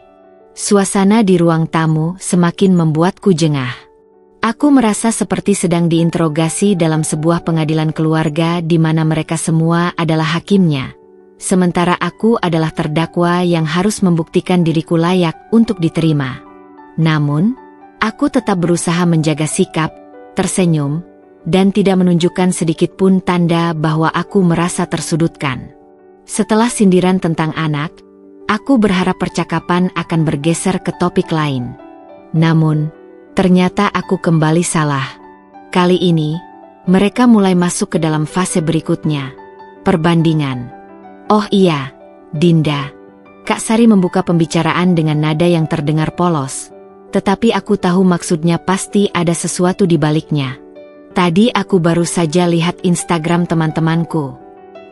Suasana di ruang tamu semakin membuatku jengah. Aku merasa seperti sedang diinterogasi dalam sebuah pengadilan keluarga di mana mereka semua adalah hakimnya. Sementara aku adalah terdakwa yang harus membuktikan diriku layak untuk diterima. Namun, aku tetap berusaha menjaga sikap, tersenyum, dan tidak menunjukkan sedikit pun tanda bahwa aku merasa tersudutkan. Setelah sindiran tentang anak, aku berharap percakapan akan bergeser ke topik lain. Namun, ternyata aku kembali salah. Kali ini, mereka mulai masuk ke dalam fase berikutnya. Perbandingan. Oh iya, Dinda. Kak Sari membuka pembicaraan dengan nada yang terdengar polos. Tetapi aku tahu maksudnya pasti ada sesuatu di baliknya. Tadi aku baru saja lihat Instagram teman-temanku.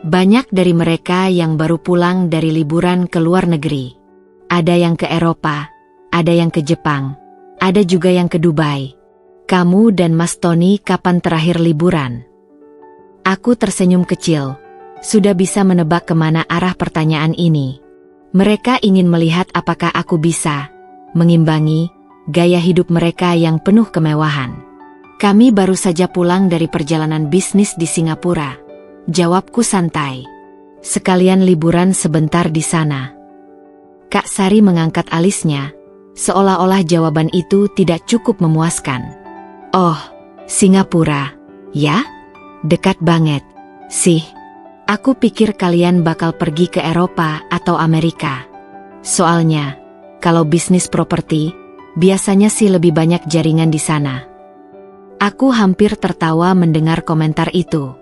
Banyak dari mereka yang baru pulang dari liburan ke luar negeri. Ada yang ke Eropa, ada yang ke Jepang. Ada juga yang ke Dubai. Kamu dan Mas Tony kapan terakhir liburan? Aku tersenyum kecil. Sudah bisa menebak kemana arah pertanyaan ini. Mereka ingin melihat apakah aku bisa mengimbangi gaya hidup mereka yang penuh kemewahan. Kami baru saja pulang dari perjalanan bisnis di Singapura. Jawabku santai. Sekalian liburan sebentar di sana. Kak Sari mengangkat alisnya. Seolah-olah jawaban itu tidak cukup memuaskan. Oh, Singapura, ya? Dekat banget, sih. Aku pikir kalian bakal pergi ke Eropa atau Amerika. Soalnya, kalau bisnis properti, biasanya sih lebih banyak jaringan di sana. Aku hampir tertawa mendengar komentar itu.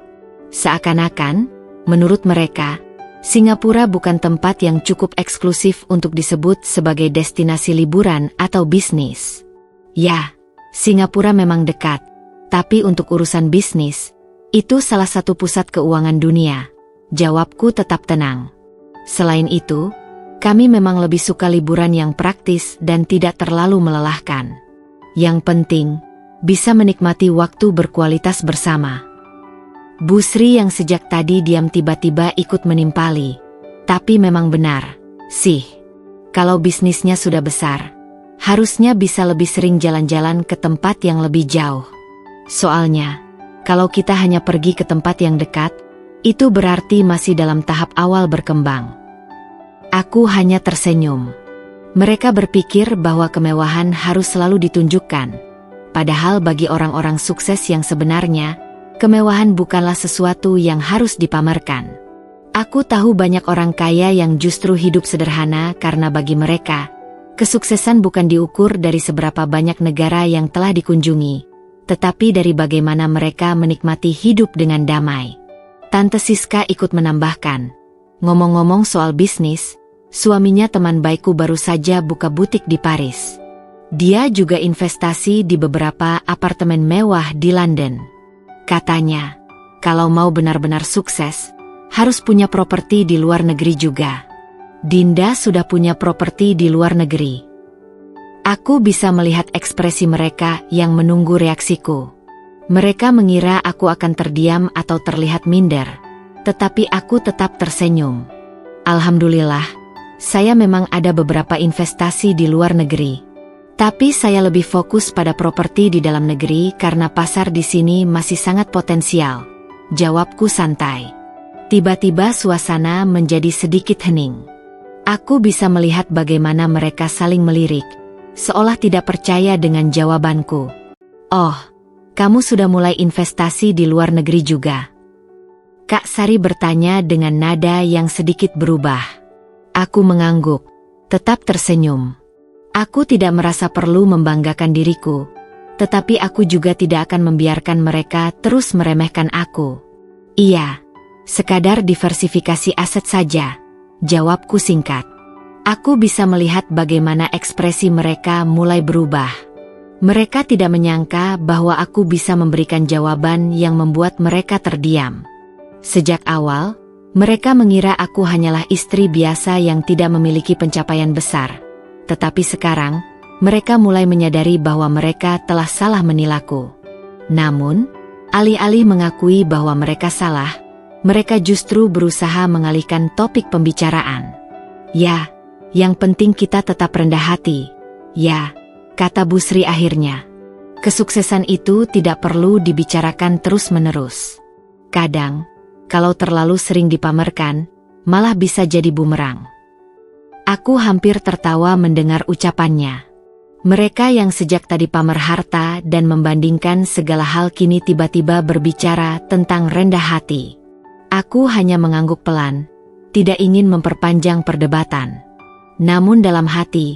Seakan-akan, menurut mereka, Singapura bukan tempat yang cukup eksklusif untuk disebut sebagai destinasi liburan atau bisnis. Ya, Singapura memang dekat, tapi untuk urusan bisnis, itu salah satu pusat keuangan dunia. Jawabku tetap tenang. Selain itu, kami memang lebih suka liburan yang praktis dan tidak terlalu melelahkan. Yang penting, bisa menikmati waktu berkualitas bersama. Bu Sri yang sejak tadi diam tiba-tiba ikut menimpali. Tapi memang benar, sih. Kalau bisnisnya sudah besar, harusnya bisa lebih sering jalan-jalan ke tempat yang lebih jauh. Soalnya, kalau kita hanya pergi ke tempat yang dekat, itu berarti masih dalam tahap awal berkembang. Aku hanya tersenyum. Mereka berpikir bahwa kemewahan harus selalu ditunjukkan. Padahal bagi orang-orang sukses yang sebenarnya, kemewahan bukanlah sesuatu yang harus dipamerkan. Aku tahu banyak orang kaya yang justru hidup sederhana karena bagi mereka, kesuksesan bukan diukur dari seberapa banyak negara yang telah dikunjungi, tetapi dari bagaimana mereka menikmati hidup dengan damai. Tante Siska ikut menambahkan, ngomong-ngomong soal bisnis, suaminya teman baikku baru saja buka butik di Paris. Dia juga investasi di beberapa apartemen mewah di London. Katanya, kalau mau benar-benar sukses, harus punya properti di luar negeri juga. Dinda sudah punya properti di luar negeri. Aku bisa melihat ekspresi mereka yang menunggu reaksiku. Mereka mengira aku akan terdiam atau terlihat minder, tetapi aku tetap tersenyum. Alhamdulillah, saya memang ada beberapa investasi di luar negeri. Tapi saya lebih fokus pada properti di dalam negeri karena pasar di sini masih sangat potensial. Jawabku santai. Tiba-tiba suasana menjadi sedikit hening. Aku bisa melihat bagaimana mereka saling melirik, seolah tidak percaya dengan jawabanku. Oh, kamu sudah mulai investasi di luar negeri juga? Kak Sari bertanya dengan nada yang sedikit berubah. Aku mengangguk, tetap tersenyum. Aku tidak merasa perlu membanggakan diriku, tetapi aku juga tidak akan membiarkan mereka terus meremehkan aku. Iya, sekadar diversifikasi aset saja, jawabku singkat. Aku bisa melihat bagaimana ekspresi mereka mulai berubah. Mereka tidak menyangka bahwa aku bisa memberikan jawaban yang membuat mereka terdiam. Sejak awal, mereka mengira aku hanyalah istri biasa yang tidak memiliki pencapaian besar. Tetapi sekarang, mereka mulai menyadari bahwa mereka telah salah menilaku. Namun, alih-alih mengakui bahwa mereka salah, mereka justru berusaha mengalihkan topik pembicaraan. Ya, yang penting kita tetap rendah hati. Ya, kata Bu Sri akhirnya. Kesuksesan itu tidak perlu dibicarakan terus-menerus. Kadang, kalau terlalu sering dipamerkan, malah bisa jadi bumerang. Aku hampir tertawa mendengar ucapannya. Mereka yang sejak tadi pamer harta dan membandingkan segala hal kini tiba-tiba berbicara tentang rendah hati. Aku hanya mengangguk pelan, tidak ingin memperpanjang perdebatan. Namun dalam hati,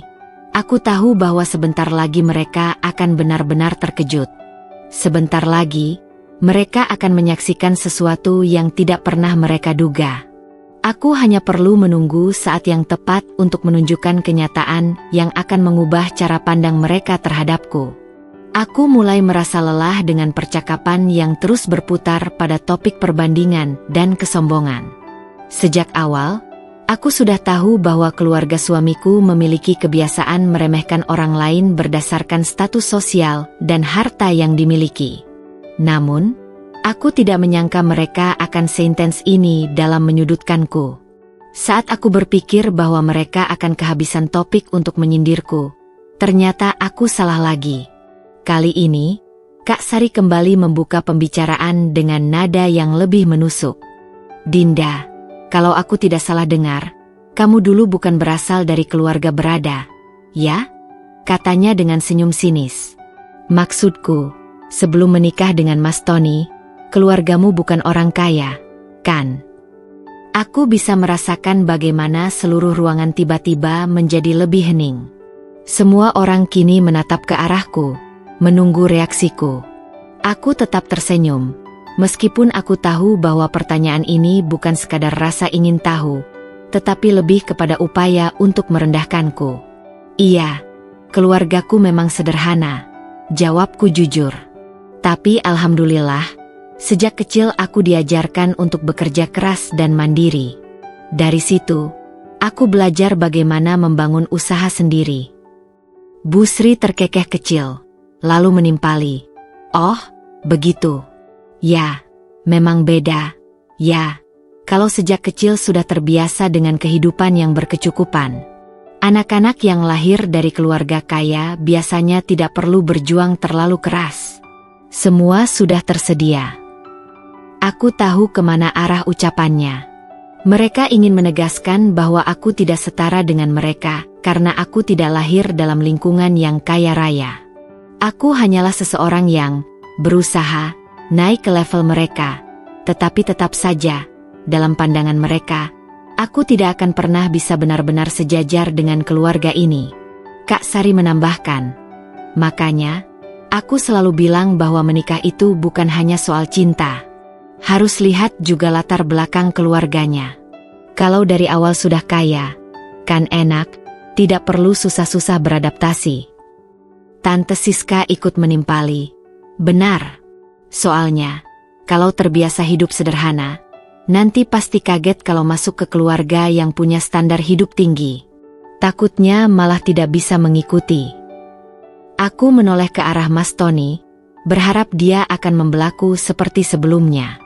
aku tahu bahwa sebentar lagi mereka akan benar-benar terkejut. Sebentar lagi, mereka akan menyaksikan sesuatu yang tidak pernah mereka duga. Aku hanya perlu menunggu saat yang tepat untuk menunjukkan kenyataan yang akan mengubah cara pandang mereka terhadapku. Aku mulai merasa lelah dengan percakapan yang terus berputar pada topik perbandingan dan kesombongan. Sejak awal, aku sudah tahu bahwa keluarga suamiku memiliki kebiasaan meremehkan orang lain berdasarkan status sosial dan harta yang dimiliki. Namun, aku tidak menyangka mereka akan seintens ini dalam menyudutkanku. Saat aku berpikir bahwa mereka akan kehabisan topik untuk menyindirku, ternyata aku salah lagi. Kali ini, Kak Sari kembali membuka pembicaraan dengan nada yang lebih menusuk. "Dinda, kalau aku tidak salah dengar, kamu dulu bukan berasal dari keluarga berada, ya?" katanya dengan senyum sinis. "Maksudku, sebelum menikah dengan Mas Tony, keluargamu bukan orang kaya, kan?" Aku bisa merasakan bagaimana seluruh ruangan tiba-tiba menjadi lebih hening. Semua orang kini menatap ke arahku, menunggu reaksiku. Aku tetap tersenyum, meskipun aku tahu bahwa pertanyaan ini bukan sekadar rasa ingin tahu, tetapi lebih kepada upaya untuk merendahkanku. "Iya, keluargaku memang sederhana," jawabku jujur. "Tapi alhamdulillah, sejak kecil aku diajarkan untuk bekerja keras dan mandiri. Dari situ, aku belajar bagaimana membangun usaha sendiri." Bu Sri terkekeh kecil, lalu menimpali. "Oh, begitu. Ya, memang beda. Ya, kalau sejak kecil sudah terbiasa dengan kehidupan yang berkecukupan. Anak-anak yang lahir dari keluarga kaya biasanya tidak perlu berjuang terlalu keras. Semua sudah tersedia." Aku tahu kemana arah ucapannya. Mereka ingin menegaskan bahwa aku tidak setara dengan mereka, karena aku tidak lahir dalam lingkungan yang kaya raya. Aku hanyalah seseorang yang berusaha naik ke level mereka, tetapi tetap saja, dalam pandangan mereka, aku tidak akan pernah bisa benar-benar sejajar dengan keluarga ini. Kak Sari menambahkan, "Makanya, aku selalu bilang bahwa menikah itu bukan hanya soal cinta. Harus lihat juga latar belakang keluarganya. Kalau dari awal sudah kaya, kan enak, tidak perlu susah-susah beradaptasi." Tante Siska ikut menimpali. "Benar. Soalnya, kalau terbiasa hidup sederhana, nanti pasti kaget kalau masuk ke keluarga yang punya standar hidup tinggi. Takutnya malah tidak bisa mengikuti." Aku menoleh ke arah Mas Tony, berharap dia akan membelaku seperti sebelumnya.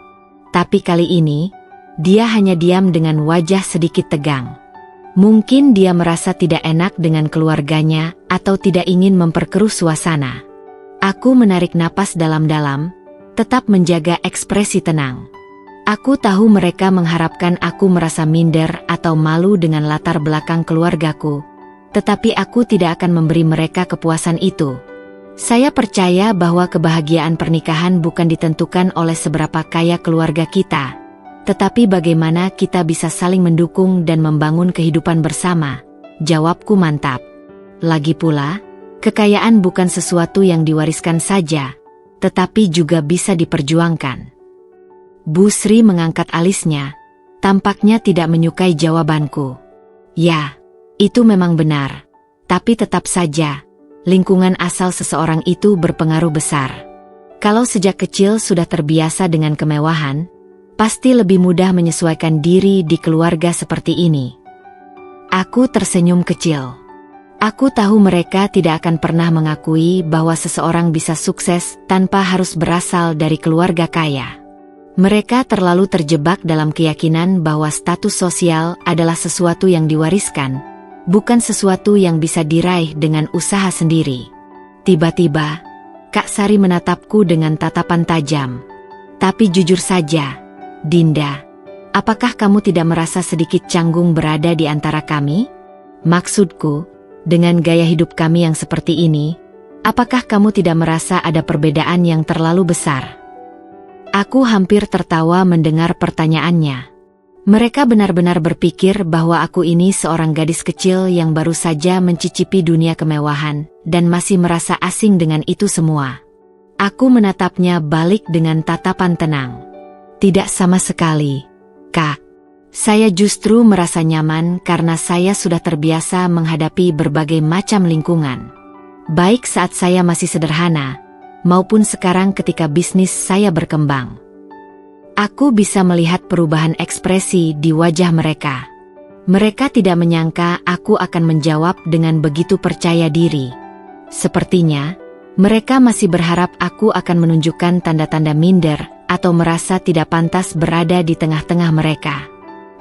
Tapi kali ini, dia hanya diam dengan wajah sedikit tegang. Mungkin dia merasa tidak enak dengan keluarganya atau tidak ingin memperkeruh suasana. Aku menarik napas dalam-dalam, tetap menjaga ekspresi tenang. Aku tahu mereka mengharapkan aku merasa minder atau malu dengan latar belakang keluargaku, tetapi aku tidak akan memberi mereka kepuasan itu. Saya percaya bahwa kebahagiaan pernikahan bukan ditentukan oleh seberapa kaya keluarga kita, tetapi bagaimana kita bisa saling mendukung dan membangun kehidupan bersama. Jawabku mantap. Lagi pula, kekayaan bukan sesuatu yang diwariskan saja, tetapi juga bisa diperjuangkan. Bu Sri mengangkat alisnya, tampaknya tidak menyukai jawabanku. "Ya, itu memang benar, tapi tetap saja, lingkungan asal seseorang itu berpengaruh besar. Kalau sejak kecil sudah terbiasa dengan kemewahan, pasti lebih mudah menyesuaikan diri di keluarga seperti ini." Aku tersenyum kecil. Aku tahu mereka tidak akan pernah mengakui bahwa seseorang bisa sukses tanpa harus berasal dari keluarga kaya. Mereka terlalu terjebak dalam keyakinan bahwa status sosial adalah sesuatu yang diwariskan, bukan sesuatu yang bisa diraih dengan usaha sendiri. Tiba-tiba, Kak Sari menatapku dengan tatapan tajam. Tapi jujur saja, Dinda, apakah kamu tidak merasa sedikit canggung berada di antara kami? Maksudku, dengan gaya hidup kami yang seperti ini, apakah kamu tidak merasa ada perbedaan yang terlalu besar? Aku hampir tertawa mendengar pertanyaannya. Mereka benar-benar berpikir bahwa aku ini seorang gadis kecil yang baru saja mencicipi dunia kemewahan dan masih merasa asing dengan itu semua. Aku menatapnya balik dengan tatapan tenang. Tidak sama sekali, Kak. Saya justru merasa nyaman karena saya sudah terbiasa menghadapi berbagai macam lingkungan. Baik saat saya masih sederhana, maupun sekarang ketika bisnis saya berkembang. Aku bisa melihat perubahan ekspresi di wajah mereka. Mereka tidak menyangka aku akan menjawab dengan begitu percaya diri. Sepertinya, mereka masih berharap aku akan menunjukkan tanda-tanda minder atau merasa tidak pantas berada di tengah-tengah mereka.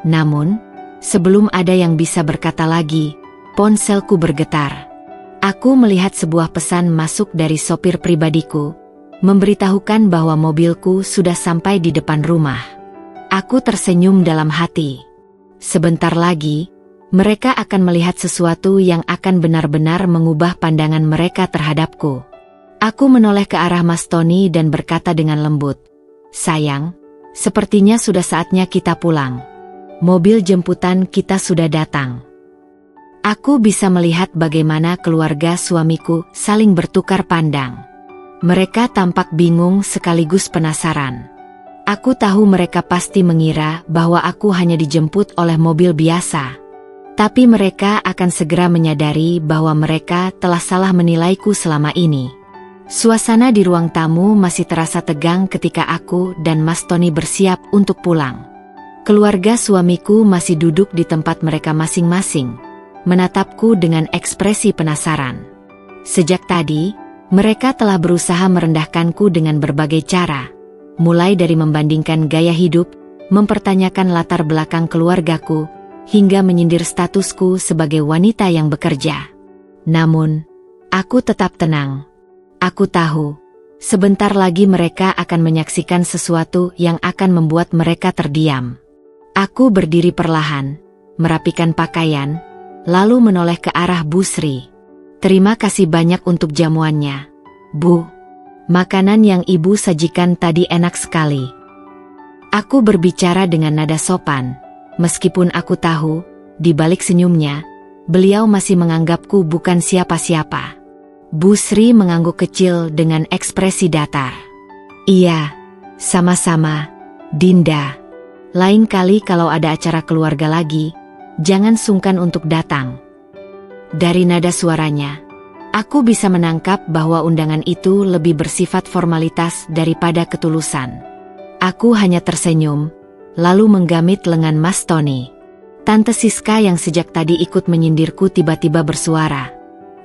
Namun, sebelum ada yang bisa berkata lagi, ponselku bergetar. Aku melihat sebuah pesan masuk dari sopir pribadiku, memberitahukan bahwa mobilku sudah sampai di depan rumah. Aku tersenyum dalam hati. Sebentar lagi, mereka akan melihat sesuatu yang akan benar-benar mengubah pandangan mereka terhadapku. Aku menoleh ke arah Mas Tony dan berkata dengan lembut, "Sayang, sepertinya sudah saatnya kita pulang. Mobil jemputan kita sudah datang." Aku bisa melihat bagaimana keluarga suamiku saling bertukar pandang. Mereka tampak bingung sekaligus penasaran. Aku tahu mereka pasti mengira bahwa aku hanya dijemput oleh mobil biasa. Tapi mereka akan segera menyadari bahwa mereka telah salah menilaiku selama ini. Suasana di ruang tamu masih terasa tegang ketika aku dan Mas Tony bersiap untuk pulang. Keluarga suamiku masih duduk di tempat mereka masing-masing, menatapku dengan ekspresi penasaran. Sejak tadi, mereka telah berusaha merendahkanku dengan berbagai cara, mulai dari membandingkan gaya hidup, mempertanyakan latar belakang keluargaku, hingga menyindir statusku sebagai wanita yang bekerja. Namun, aku tetap tenang. Aku tahu, sebentar lagi mereka akan menyaksikan sesuatu yang akan membuat mereka terdiam. Aku berdiri perlahan, merapikan pakaian, lalu menoleh ke arah Bu Sri. "Terima kasih banyak untuk jamuannya, Bu. Makanan yang Ibu sajikan tadi enak sekali." Aku berbicara dengan nada sopan, meskipun aku tahu, di balik senyumnya, beliau masih menganggapku bukan siapa-siapa. Bu Sri mengangguk kecil dengan ekspresi datar. "Iya, sama-sama, Dinda. Lain kali kalau ada acara keluarga lagi, jangan sungkan untuk datang." Dari nada suaranya, aku bisa menangkap bahwa undangan itu lebih bersifat formalitas daripada ketulusan. Aku hanya tersenyum, lalu menggamit lengan Mas Tony. Tante Siska yang sejak tadi ikut menyindirku tiba-tiba bersuara,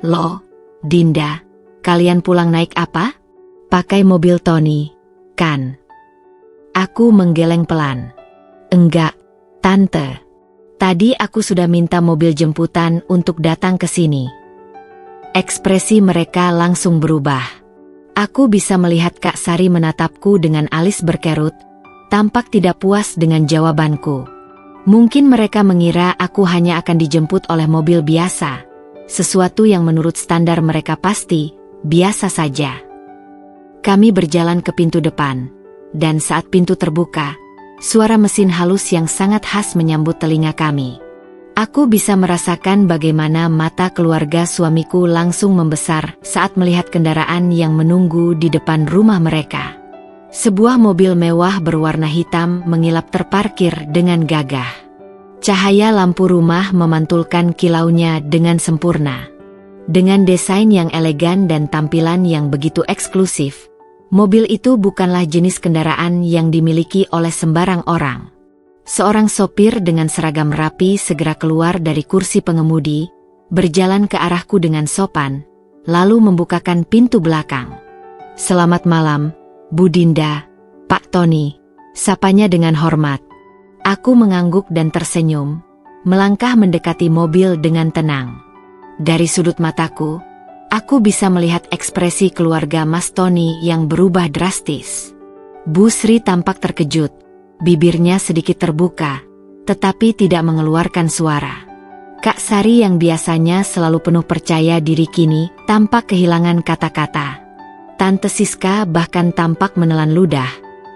"Loh, Dinda, kalian pulang naik apa? Pakai mobil Tony, kan?" Aku menggeleng pelan. "Enggak, Tante. Tadi aku sudah minta mobil jemputan untuk datang ke sini." Ekspresi mereka langsung berubah. Aku bisa melihat Kak Sari menatapku dengan alis berkerut, tampak tidak puas dengan jawabanku. Mungkin mereka mengira aku hanya akan dijemput oleh mobil biasa, sesuatu yang menurut standar mereka pasti biasa saja. Kami berjalan ke pintu depan, dan saat pintu terbuka, suara mesin halus yang sangat khas menyambut telinga kami. Aku bisa merasakan bagaimana mata keluarga suamiku langsung membesar saat melihat kendaraan yang menunggu di depan rumah mereka. Sebuah mobil mewah berwarna hitam mengilap terparkir dengan gagah. Cahaya lampu rumah memantulkan kilaunya dengan sempurna. Dengan desain yang elegan dan tampilan yang begitu eksklusif, mobil itu bukanlah jenis kendaraan yang dimiliki oleh sembarang orang. Seorang sopir dengan seragam rapi segera keluar dari kursi pengemudi, berjalan ke arahku dengan sopan, lalu membukakan pintu belakang. "Selamat malam, Bu Dinda, Pak Tony," sapanya dengan hormat. Aku mengangguk dan tersenyum, melangkah mendekati mobil dengan tenang. Dari sudut mataku, Aku bisa melihat ekspresi keluarga Mas Tony yang berubah drastis. Bu Sri tampak terkejut, bibirnya sedikit terbuka, tetapi tidak mengeluarkan suara. Kak Sari yang biasanya selalu penuh percaya diri kini tampak kehilangan kata-kata. Tante Siska bahkan tampak menelan ludah,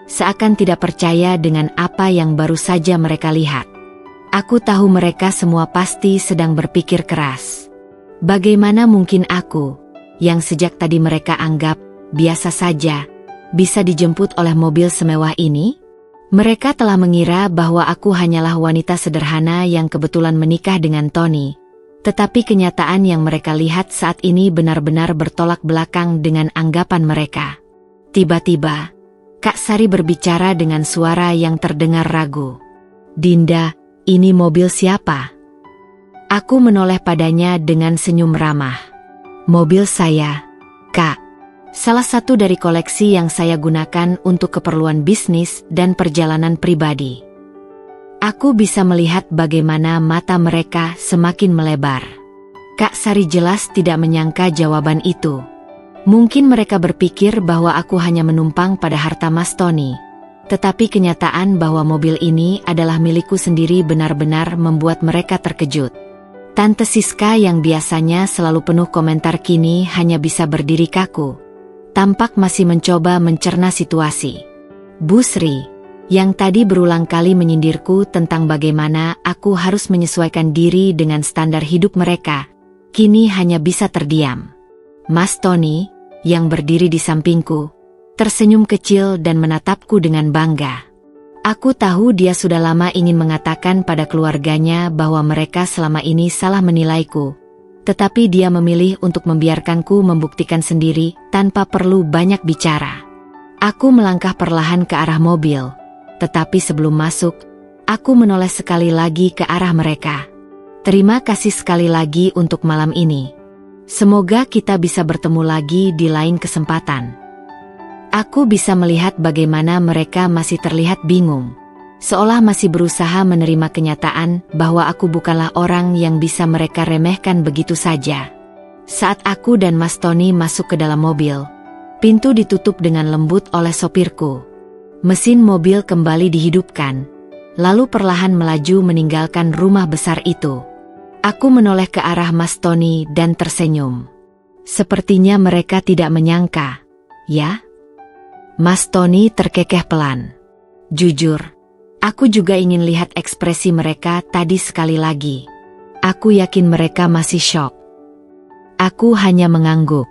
seakan tidak percaya dengan apa yang baru saja mereka lihat. Aku tahu mereka semua pasti sedang berpikir keras. Bagaimana mungkin aku, yang sejak tadi mereka anggap biasa saja, bisa dijemput oleh mobil semewah ini? Mereka telah mengira bahwa aku hanyalah wanita sederhana yang kebetulan menikah dengan Tony. Tetapi kenyataan yang mereka lihat saat ini benar-benar bertolak belakang dengan anggapan mereka. Tiba-tiba, Kak Sari berbicara dengan suara yang terdengar ragu. "Dinda, ini mobil siapa?" Aku menoleh padanya dengan senyum ramah. "Mobil saya, Kak. Salah satu dari koleksi yang saya gunakan untuk keperluan bisnis dan perjalanan pribadi." Aku bisa melihat bagaimana mata mereka semakin melebar. Kak Sari jelas tidak menyangka jawaban itu. Mungkin mereka berpikir bahwa aku hanya menumpang pada harta Mas Tony. Tetapi kenyataan bahwa mobil ini adalah milikku sendiri benar-benar membuat mereka terkejut. Tante Siska yang biasanya selalu penuh komentar kini hanya bisa berdiri kaku. Tampak masih mencoba mencerna situasi. Bu Sri, yang tadi berulang kali menyindirku tentang bagaimana aku harus menyesuaikan diri dengan standar hidup mereka, kini hanya bisa terdiam. Mas Tony, yang berdiri di sampingku, tersenyum kecil dan menatapku dengan bangga. Aku tahu dia sudah lama ingin mengatakan pada keluarganya bahwa mereka selama ini salah menilaiku. Tetapi dia memilih untuk membiarkanku membuktikan sendiri tanpa perlu banyak bicara. Aku melangkah perlahan ke arah mobil. Tetapi sebelum masuk, aku menoleh sekali lagi ke arah mereka. "Terima kasih sekali lagi untuk malam ini. Semoga kita bisa bertemu lagi di lain kesempatan." Aku bisa melihat bagaimana mereka masih terlihat bingung, seolah masih berusaha menerima kenyataan bahwa aku bukanlah orang yang bisa mereka remehkan begitu saja. Saat aku dan Mas Tony masuk ke dalam mobil, pintu ditutup dengan lembut oleh sopirku. Mesin mobil kembali dihidupkan, lalu perlahan melaju meninggalkan rumah besar itu. Aku menoleh ke arah Mas Tony dan tersenyum. Sepertinya mereka tidak menyangka, ya? Mas Tony terkekeh pelan. "Jujur, aku juga ingin lihat ekspresi mereka tadi sekali lagi. Aku yakin mereka masih syok." Aku hanya mengangguk.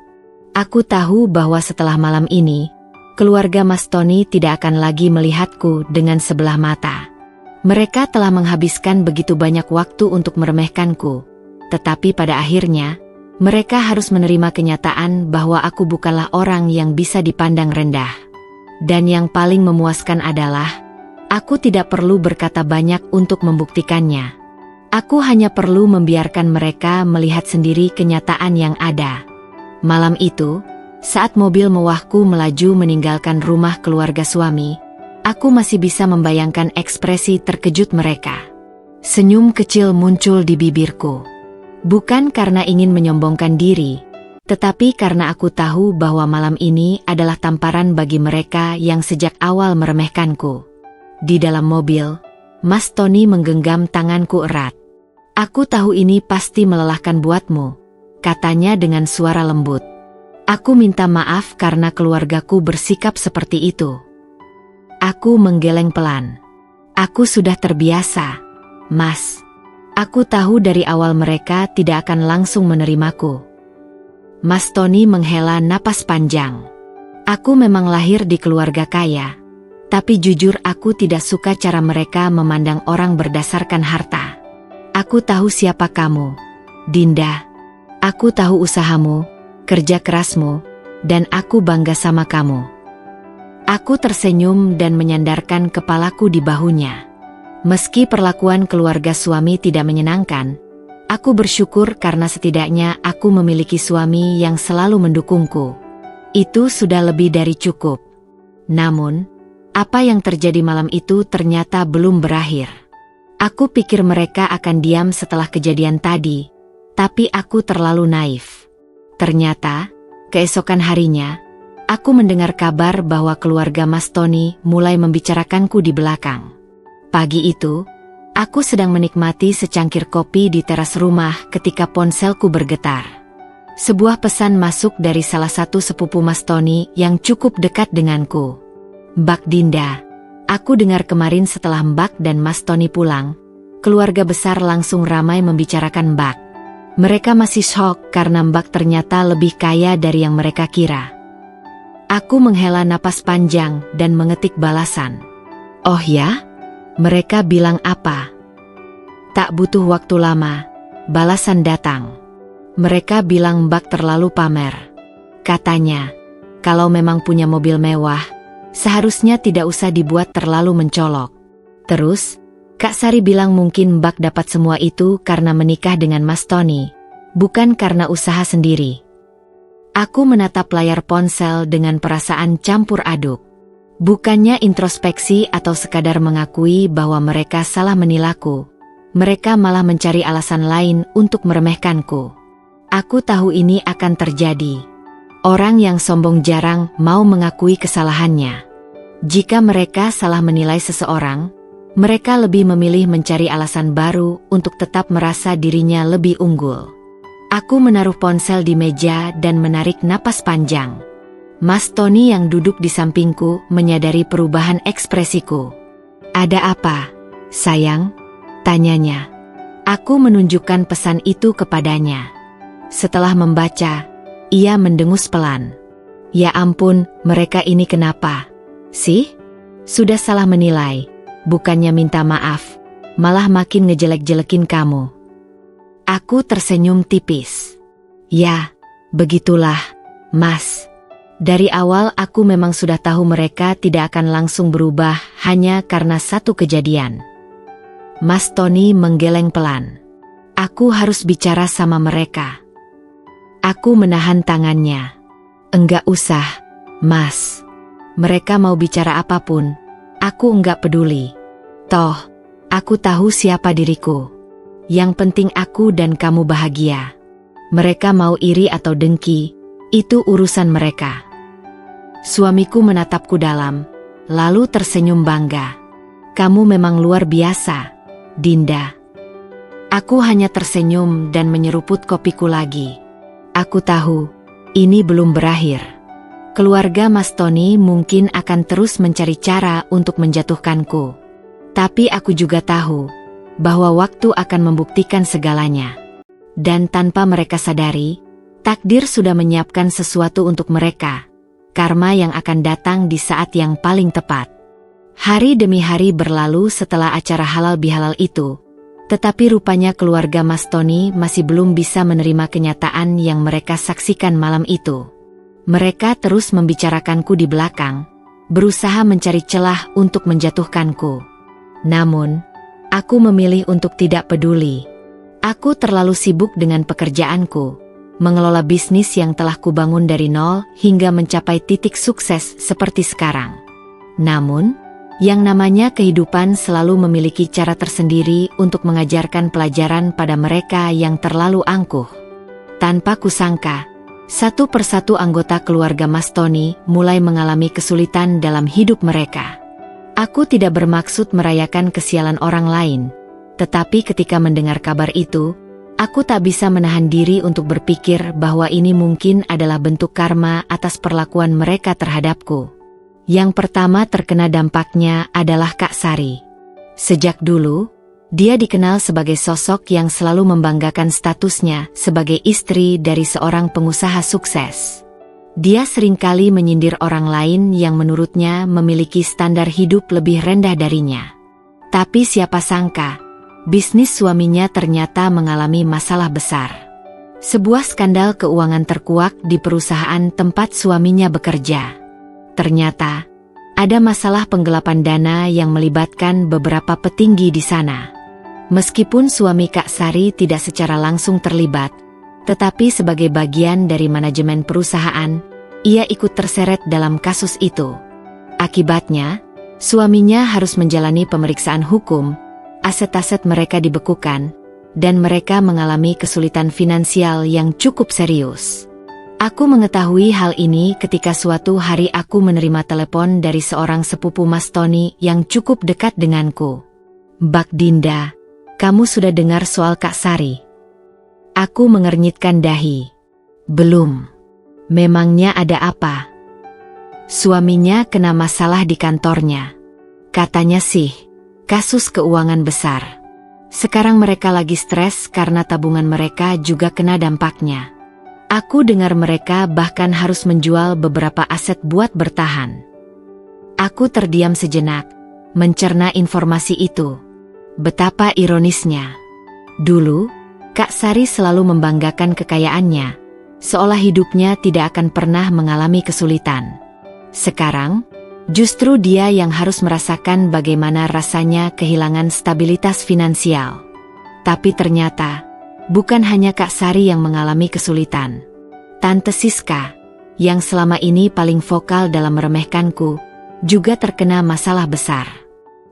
Aku tahu bahwa setelah malam ini, keluarga Mas Tony tidak akan lagi melihatku dengan sebelah mata. Mereka telah menghabiskan begitu banyak waktu untuk meremehkanku. Tetapi pada akhirnya, mereka harus menerima kenyataan bahwa aku bukanlah orang yang bisa dipandang rendah. Dan yang paling memuaskan adalah, aku tidak perlu berkata banyak untuk membuktikannya. Aku hanya perlu membiarkan mereka melihat sendiri kenyataan yang ada. Malam itu, saat mobil mewahku melaju meninggalkan rumah keluarga suami, aku masih bisa membayangkan ekspresi terkejut mereka. Senyum kecil muncul di bibirku. Bukan karena ingin menyombongkan diri, tetapi karena aku tahu bahwa malam ini adalah tamparan bagi mereka yang sejak awal meremehkanku. Di dalam mobil, Mas Tony menggenggam tanganku erat. "Aku tahu ini pasti melelahkan buatmu," katanya dengan suara lembut. "Aku minta maaf karena keluargaku bersikap seperti itu." Aku menggeleng pelan. "Aku sudah terbiasa, Mas. Aku tahu dari awal mereka tidak akan langsung menerimaku." Mas Tony menghela napas panjang. "Aku memang lahir di keluarga kaya, tapi jujur aku tidak suka cara mereka memandang orang berdasarkan harta. Aku tahu siapa kamu, Dinda. Aku tahu usahamu, kerja kerasmu, dan aku bangga sama kamu." Aku tersenyum dan menyandarkan kepalaku di bahunya. Meski perlakuan keluarga suami tidak menyenangkan, aku bersyukur karena setidaknya aku memiliki suami yang selalu mendukungku. Itu sudah lebih dari cukup. Namun, apa yang terjadi malam itu ternyata belum berakhir. Aku pikir mereka akan diam setelah kejadian tadi, tapi aku terlalu naif. Ternyata, keesokan harinya, aku mendengar kabar bahwa keluarga Mas Tony mulai membicarakanku di belakang. Pagi itu, aku sedang menikmati secangkir kopi di teras rumah ketika ponselku bergetar. Sebuah pesan masuk dari salah satu sepupu Mas Tony yang cukup dekat denganku. "Mbak Dinda, aku dengar kemarin setelah Mbak dan Mas Tony pulang, keluarga besar langsung ramai membicarakan Mbak. Mereka masih shock karena Mbak ternyata lebih kaya dari yang mereka kira." Aku menghela napas panjang dan mengetik balasan. "Oh ya? Mereka bilang apa?" Tak butuh waktu lama, balasan datang. "Mereka bilang Mbak terlalu pamer. Katanya, kalau memang punya mobil mewah, seharusnya tidak usah dibuat terlalu mencolok. Terus, Kak Sari bilang mungkin Mbak dapat semua itu karena menikah dengan Mas Tony, bukan karena usaha sendiri." Aku menatap layar ponsel dengan perasaan campur aduk. Bukannya introspeksi atau sekadar mengakui bahwa mereka salah menilaiku, mereka malah mencari alasan lain untuk meremehkanku. Aku tahu ini akan terjadi. Orang yang sombong jarang mau mengakui kesalahannya. Jika mereka salah menilai seseorang, mereka lebih memilih mencari alasan baru untuk tetap merasa dirinya lebih unggul. Aku menaruh ponsel di meja dan menarik napas panjang. Mas Tony yang duduk di sampingku menyadari perubahan ekspresiku. "Ada apa, sayang?" tanyanya. Aku menunjukkan pesan itu kepadanya. Setelah membaca, ia mendengus pelan. "Ya ampun, mereka ini kenapa sih? Sudah salah menilai, bukannya minta maaf, malah makin ngejelek-jelekin kamu." Aku tersenyum tipis. "Ya, begitulah, Mas. Dari awal aku memang sudah tahu mereka tidak akan langsung berubah hanya karena satu kejadian." Mas Tony menggeleng pelan. "Aku harus bicara sama mereka." Aku menahan tangannya. "Enggak usah, Mas. Mereka mau bicara apapun, aku enggak peduli. Toh, aku tahu siapa diriku. Yang penting aku dan kamu bahagia. Mereka mau iri atau dengki, itu urusan mereka." Suamiku menatapku dalam, lalu tersenyum bangga. "Kamu memang luar biasa, Dinda." Aku hanya tersenyum dan menyeruput kopiku lagi. Aku tahu, ini belum berakhir. Keluarga Mas Tony mungkin akan terus mencari cara untuk menjatuhkanku. Tapi aku juga tahu bahwa waktu akan membuktikan segalanya. Dan tanpa mereka sadari, takdir sudah menyiapkan sesuatu untuk mereka. Karma yang akan datang di saat yang paling tepat. Hari demi hari berlalu setelah acara halal bihalal itu, tetapi rupanya keluarga Mas Tony masih belum bisa menerima kenyataan yang mereka saksikan malam itu. Mereka terus membicarakanku di belakang, berusaha mencari celah untuk menjatuhkanku. Namun, aku memilih untuk tidak peduli. Aku terlalu sibuk dengan pekerjaanku, mengelola bisnis yang telah kubangun dari nol hingga mencapai titik sukses seperti sekarang. Namun, yang namanya kehidupan selalu memiliki cara tersendiri untuk mengajarkan pelajaran pada mereka yang terlalu angkuh. Tanpa kusangka, satu persatu anggota keluarga Mas Tony mulai mengalami kesulitan dalam hidup mereka. Aku tidak bermaksud merayakan kesialan orang lain, tetapi ketika mendengar kabar itu, aku tak bisa menahan diri untuk berpikir bahwa ini mungkin adalah bentuk karma atas perlakuan mereka terhadapku. Yang pertama terkena dampaknya adalah Kak Sari. Sejak dulu, dia dikenal sebagai sosok yang selalu membanggakan statusnya sebagai istri dari seorang pengusaha sukses. Dia seringkali menyindir orang lain yang menurutnya memiliki standar hidup lebih rendah darinya. Tapi siapa sangka, bisnis suaminya ternyata mengalami masalah besar. Sebuah skandal keuangan terkuak di perusahaan tempat suaminya bekerja. Ternyata, ada masalah penggelapan dana yang melibatkan beberapa petinggi di sana. Meskipun suami Kak Sari tidak secara langsung terlibat, tetapi sebagai bagian dari manajemen perusahaan, ia ikut terseret dalam kasus itu. Akibatnya, suaminya harus menjalani pemeriksaan hukum, aset-aset mereka dibekukan, dan mereka mengalami kesulitan finansial yang cukup serius. Aku mengetahui hal ini ketika suatu hari aku menerima telepon dari seorang sepupu Mas Tony yang cukup dekat denganku. "Bak Dinda, kamu sudah dengar soal Kak Sari?" Aku mengernyitkan dahi. "Belum." "Memangnya ada apa?" "Suaminya kena masalah di kantornya. Katanya sih, kasus keuangan besar. Sekarang mereka lagi stres karena tabungan mereka juga kena dampaknya. Aku dengar mereka bahkan harus menjual beberapa aset buat bertahan." Aku terdiam sejenak, mencerna informasi itu. Betapa ironisnya. Dulu, Kak Sari selalu membanggakan kekayaannya, seolah hidupnya tidak akan pernah mengalami kesulitan. Sekarang, justru dia yang harus merasakan bagaimana rasanya kehilangan stabilitas finansial. Tapi ternyata, bukan hanya Kak Sari yang mengalami kesulitan. Tante Siska, yang selama ini paling vokal dalam meremehkanku, juga terkena masalah besar.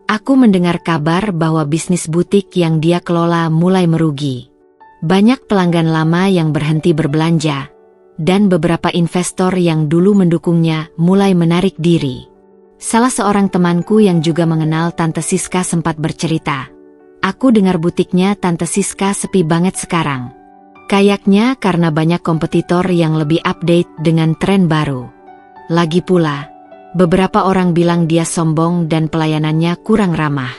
Aku mendengar kabar bahwa bisnis butik yang dia kelola mulai merugi. Banyak pelanggan lama yang berhenti berbelanja, dan beberapa investor yang dulu mendukungnya mulai menarik diri. Salah seorang temanku yang juga mengenal Tante Siska sempat bercerita, "Aku dengar butiknya Tante Siska sepi banget sekarang. Kayaknya karena banyak kompetitor yang lebih update dengan tren baru. Lagi pula, beberapa orang bilang dia sombong dan pelayanannya kurang ramah.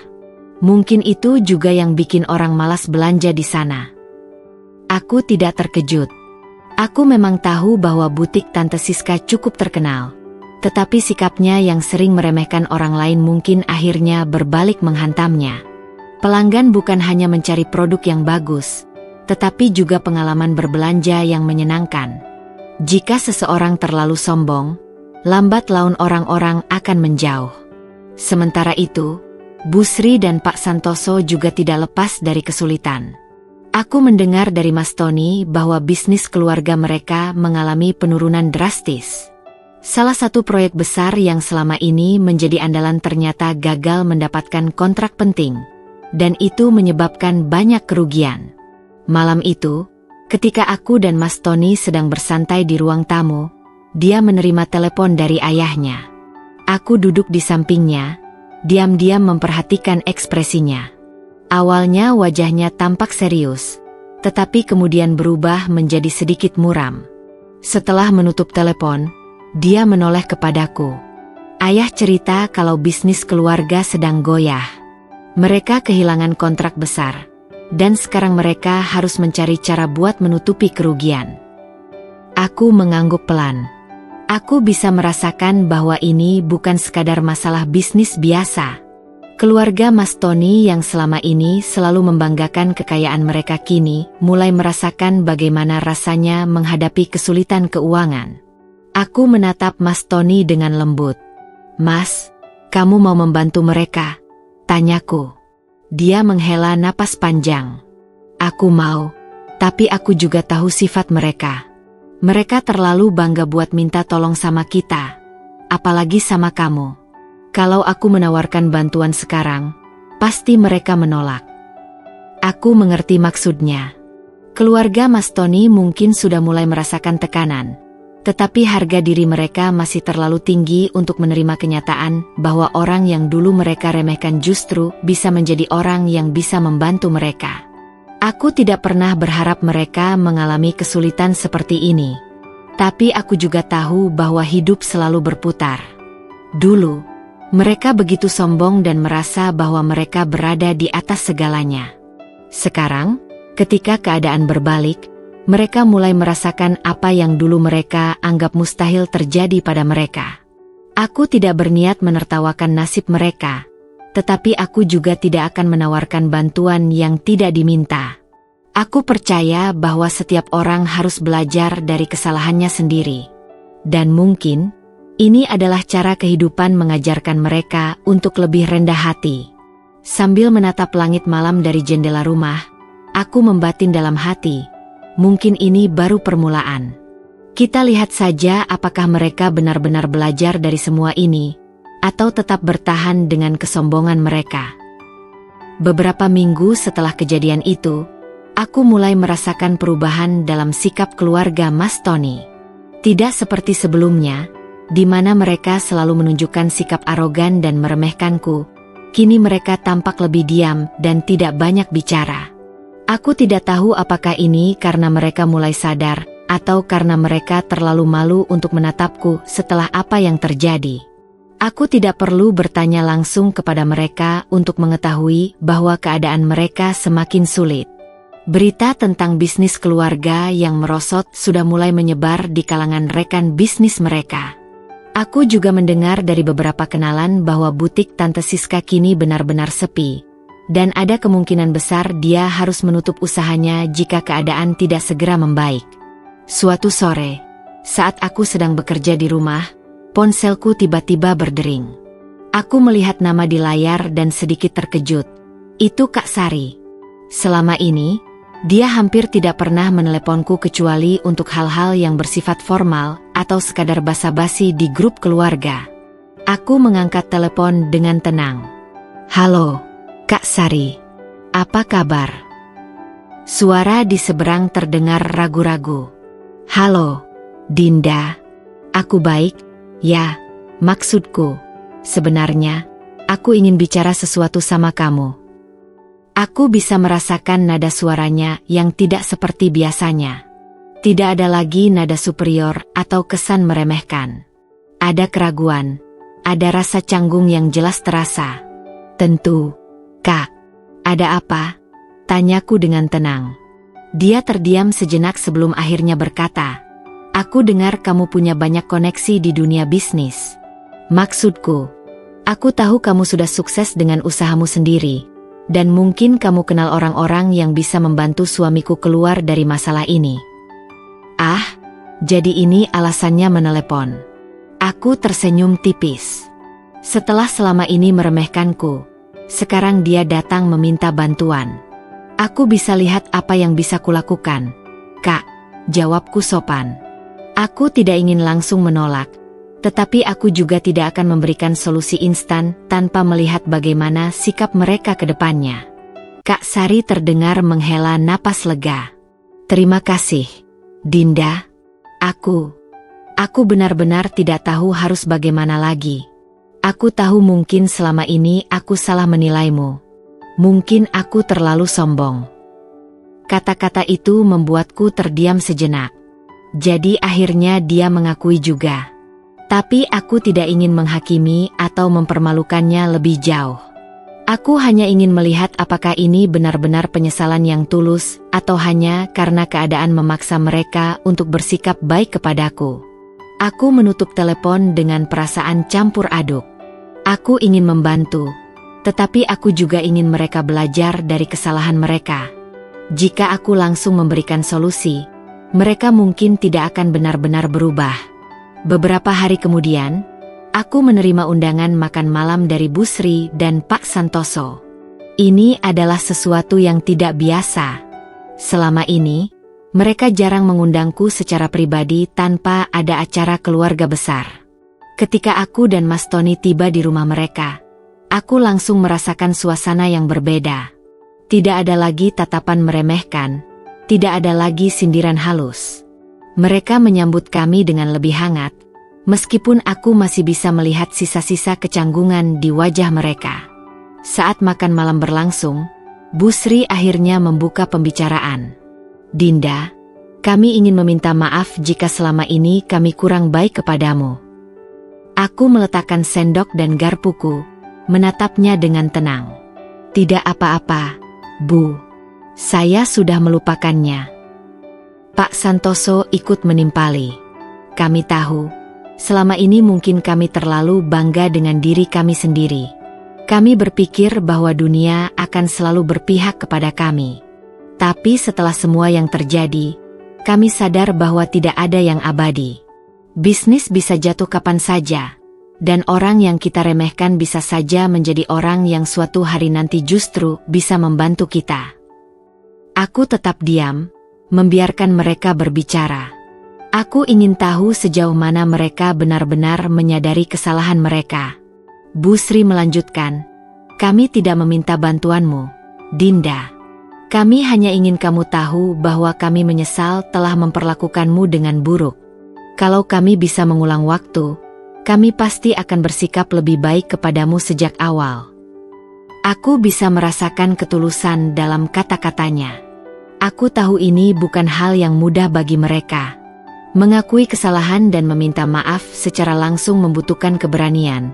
Mungkin itu juga yang bikin orang malas belanja di sana." Aku tidak terkejut. Aku memang tahu bahwa butik Tante Siska cukup terkenal, tetapi sikapnya yang sering meremehkan orang lain mungkin akhirnya berbalik menghantamnya. Pelanggan bukan hanya mencari produk yang bagus, tetapi juga pengalaman berbelanja yang menyenangkan. Jika seseorang terlalu sombong, lambat laun orang-orang akan menjauh. Sementara itu, Bu Sri dan Pak Santoso juga tidak lepas dari kesulitan. Aku mendengar dari Mas Tony bahwa bisnis keluarga mereka mengalami penurunan drastis. Salah satu proyek besar yang selama ini menjadi andalan ternyata gagal mendapatkan kontrak penting, dan itu menyebabkan banyak kerugian. Malam itu, ketika aku dan Mas Tony sedang bersantai di ruang tamu, dia menerima telepon dari ayahnya. Aku duduk di sampingnya, diam-diam memperhatikan ekspresinya. Awalnya wajahnya tampak serius, tetapi kemudian berubah menjadi sedikit muram. Setelah menutup telepon, dia menoleh kepadaku. "Ayah cerita kalau bisnis keluarga sedang goyah. Mereka kehilangan kontrak besar, dan sekarang mereka harus mencari cara buat menutupi kerugian." Aku mengangguk pelan. Aku bisa merasakan bahwa ini bukan sekadar masalah bisnis biasa. Keluarga Mas Tony yang selama ini selalu membanggakan kekayaan mereka kini mulai merasakan bagaimana rasanya menghadapi kesulitan keuangan. Aku menatap Mas Tony dengan lembut. "Mas, kamu mau membantu mereka?" tanyaku. Dia menghela napas panjang. "Aku mau, tapi aku juga tahu sifat mereka. Mereka terlalu bangga buat minta tolong sama kita, apalagi sama kamu. Kalau aku menawarkan bantuan sekarang, pasti mereka menolak." Aku mengerti maksudnya. Keluarga Mas Tony mungkin sudah mulai merasakan tekanan, tetapi harga diri mereka masih terlalu tinggi untuk menerima kenyataan bahwa orang yang dulu mereka remehkan justru bisa menjadi orang yang bisa membantu mereka. Aku tidak pernah berharap mereka mengalami kesulitan seperti ini. Tapi aku juga tahu bahwa hidup selalu berputar. Dulu, mereka begitu sombong dan merasa bahwa mereka berada di atas segalanya. Sekarang, ketika keadaan berbalik, mereka mulai merasakan apa yang dulu mereka anggap mustahil terjadi pada mereka. Aku tidak berniat menertawakan nasib mereka, tetapi aku juga tidak akan menawarkan bantuan yang tidak diminta. Aku percaya bahwa setiap orang harus belajar dari kesalahannya sendiri. Dan mungkin, ini adalah cara kehidupan mengajarkan mereka untuk lebih rendah hati. Sambil menatap langit malam dari jendela rumah, aku membatin dalam hati. Mungkin ini baru permulaan. Kita lihat saja apakah mereka benar-benar belajar dari semua ini, atau tetap bertahan dengan kesombongan mereka. Beberapa minggu setelah kejadian itu, aku mulai merasakan perubahan dalam sikap keluarga Mas Tony. Tidak seperti sebelumnya, di mana mereka selalu menunjukkan sikap arogan dan meremehkanku. Kini mereka tampak lebih diam dan tidak banyak bicara. Aku tidak tahu apakah ini karena mereka mulai sadar, atau karena mereka terlalu malu untuk menatapku setelah apa yang terjadi. Aku tidak perlu bertanya langsung kepada mereka untuk mengetahui bahwa keadaan mereka semakin sulit. Berita tentang bisnis keluarga yang merosot sudah mulai menyebar di kalangan rekan bisnis mereka. Aku juga mendengar dari beberapa kenalan bahwa butik Tante Siska kini benar-benar sepi, dan ada kemungkinan besar dia harus menutup usahanya jika keadaan tidak segera membaik. Suatu sore, saat aku sedang bekerja di rumah, ponselku tiba-tiba berdering. Aku melihat nama di layar dan sedikit terkejut. Itu Kak Sari. Selama ini, dia hampir tidak pernah meneleponku kecuali untuk hal-hal yang bersifat formal atau sekadar basa-basi di grup keluarga. Aku mengangkat telepon dengan tenang. "Halo, Kak Sari. Apa kabar?" Suara di seberang terdengar ragu-ragu. "Halo, Dinda. Aku baik, ya. Maksudku, sebenarnya, aku ingin bicara sesuatu sama kamu." Aku bisa merasakan nada suaranya yang tidak seperti biasanya. Tidak ada lagi nada superior atau kesan meremehkan. Ada keraguan, ada rasa canggung yang jelas terasa. "Tentu, Kak. Ada apa?" tanyaku dengan tenang. Dia terdiam sejenak sebelum akhirnya berkata, "Aku dengar kamu punya banyak koneksi di dunia bisnis. Maksudku, aku tahu kamu sudah sukses dengan usahamu sendiri. Dan mungkin kamu kenal orang-orang yang bisa membantu suamiku keluar dari masalah ini." "Ah, jadi ini alasannya menelepon." Aku tersenyum tipis. Setelah selama ini meremehkanku, sekarang dia datang meminta bantuan. Aku bisa lihat apa yang bisa kulakukan. "Kak," jawabku sopan. Aku tidak ingin langsung menolak. Tetapi aku juga tidak akan memberikan solusi instan tanpa melihat bagaimana sikap mereka ke depannya. Kak Sari terdengar menghela napas lega. "Terima kasih, Dinda. Aku benar-benar tidak tahu harus bagaimana lagi. Aku tahu mungkin selama ini aku salah menilaimu. Mungkin aku terlalu sombong." Kata-kata itu membuatku terdiam sejenak. Jadi akhirnya dia mengakui juga. Tapi aku tidak ingin menghakimi atau mempermalukannya lebih jauh. Aku hanya ingin melihat apakah ini benar-benar penyesalan yang tulus atau hanya karena keadaan memaksa mereka untuk bersikap baik kepadaku. Aku menutup telepon dengan perasaan campur aduk. Aku ingin membantu, tetapi aku juga ingin mereka belajar dari kesalahan mereka. Jika aku langsung memberikan solusi, mereka mungkin tidak akan benar-benar berubah. Beberapa hari kemudian, aku menerima undangan makan malam dari Bu Sri dan Pak Santoso. Ini adalah sesuatu yang tidak biasa. Selama ini, mereka jarang mengundangku secara pribadi tanpa ada acara keluarga besar. Ketika aku dan Mas Tony tiba di rumah mereka, aku langsung merasakan suasana yang berbeda. Tidak ada lagi tatapan meremehkan, tidak ada lagi sindiran halus. Mereka menyambut kami dengan lebih hangat, meskipun aku masih bisa melihat sisa-sisa kecanggungan di wajah mereka. Saat makan malam berlangsung, Bu Sri akhirnya membuka pembicaraan. "Dinda, kami ingin meminta maaf jika selama ini kami kurang baik kepadamu." Aku meletakkan sendok dan garpuku, menatapnya dengan tenang. "Tidak apa-apa, Bu. Saya sudah melupakannya." Pak Santoso ikut menimpali. "Kami tahu, selama ini mungkin kami terlalu bangga dengan diri kami sendiri. Kami berpikir bahwa dunia akan selalu berpihak kepada kami. Tapi setelah semua yang terjadi, kami sadar bahwa tidak ada yang abadi. Bisnis bisa jatuh kapan saja, dan orang yang kita remehkan bisa saja menjadi orang yang suatu hari nanti justru bisa membantu kita." Aku tetap diam, membiarkan mereka berbicara. Aku ingin tahu sejauh mana mereka benar-benar menyadari kesalahan mereka. Bu Sri melanjutkan, "Kami tidak meminta bantuanmu, Dinda. Kami hanya ingin kamu tahu bahwa kami menyesal telah memperlakukanmu dengan buruk. Kalau kami bisa mengulang waktu, kami pasti akan bersikap lebih baik kepadamu sejak awal. Aku bisa merasakan ketulusan dalam kata-katanya. Aku tahu ini bukan hal yang mudah bagi mereka. Mengakui kesalahan dan meminta maaf secara langsung membutuhkan keberanian,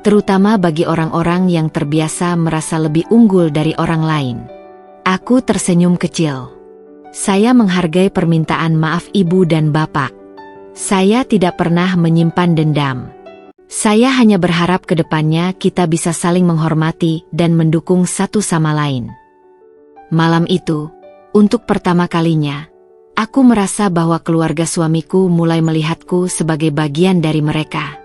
terutama bagi orang-orang yang terbiasa merasa lebih unggul dari orang lain. Aku tersenyum kecil. Saya menghargai permintaan maaf ibu dan bapak. Saya tidak pernah menyimpan dendam. Saya hanya berharap ke depannya kita bisa saling menghormati dan mendukung satu sama lain. Malam itu, untuk pertama kalinya, aku merasa bahwa keluarga suamiku mulai melihatku sebagai bagian dari mereka.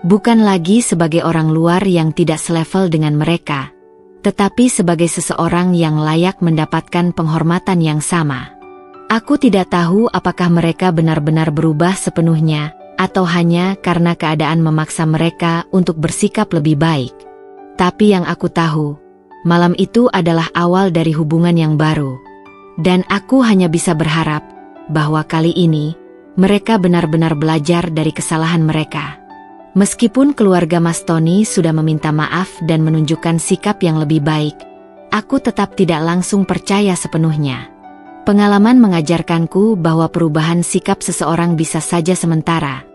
Bukan lagi sebagai orang luar yang tidak selevel dengan mereka, tetapi sebagai seseorang yang layak mendapatkan penghormatan yang sama. Aku tidak tahu apakah mereka benar-benar berubah sepenuhnya, atau hanya karena keadaan memaksa mereka untuk bersikap lebih baik. Tapi yang aku tahu, malam itu adalah awal dari hubungan yang baru. Dan aku hanya bisa berharap bahwa kali ini, mereka benar-benar belajar dari kesalahan mereka. Meskipun keluarga Mas Tony sudah meminta maaf dan menunjukkan sikap yang lebih baik, aku tetap tidak langsung percaya sepenuhnya. Pengalaman mengajarkanku bahwa perubahan sikap seseorang bisa saja sementara,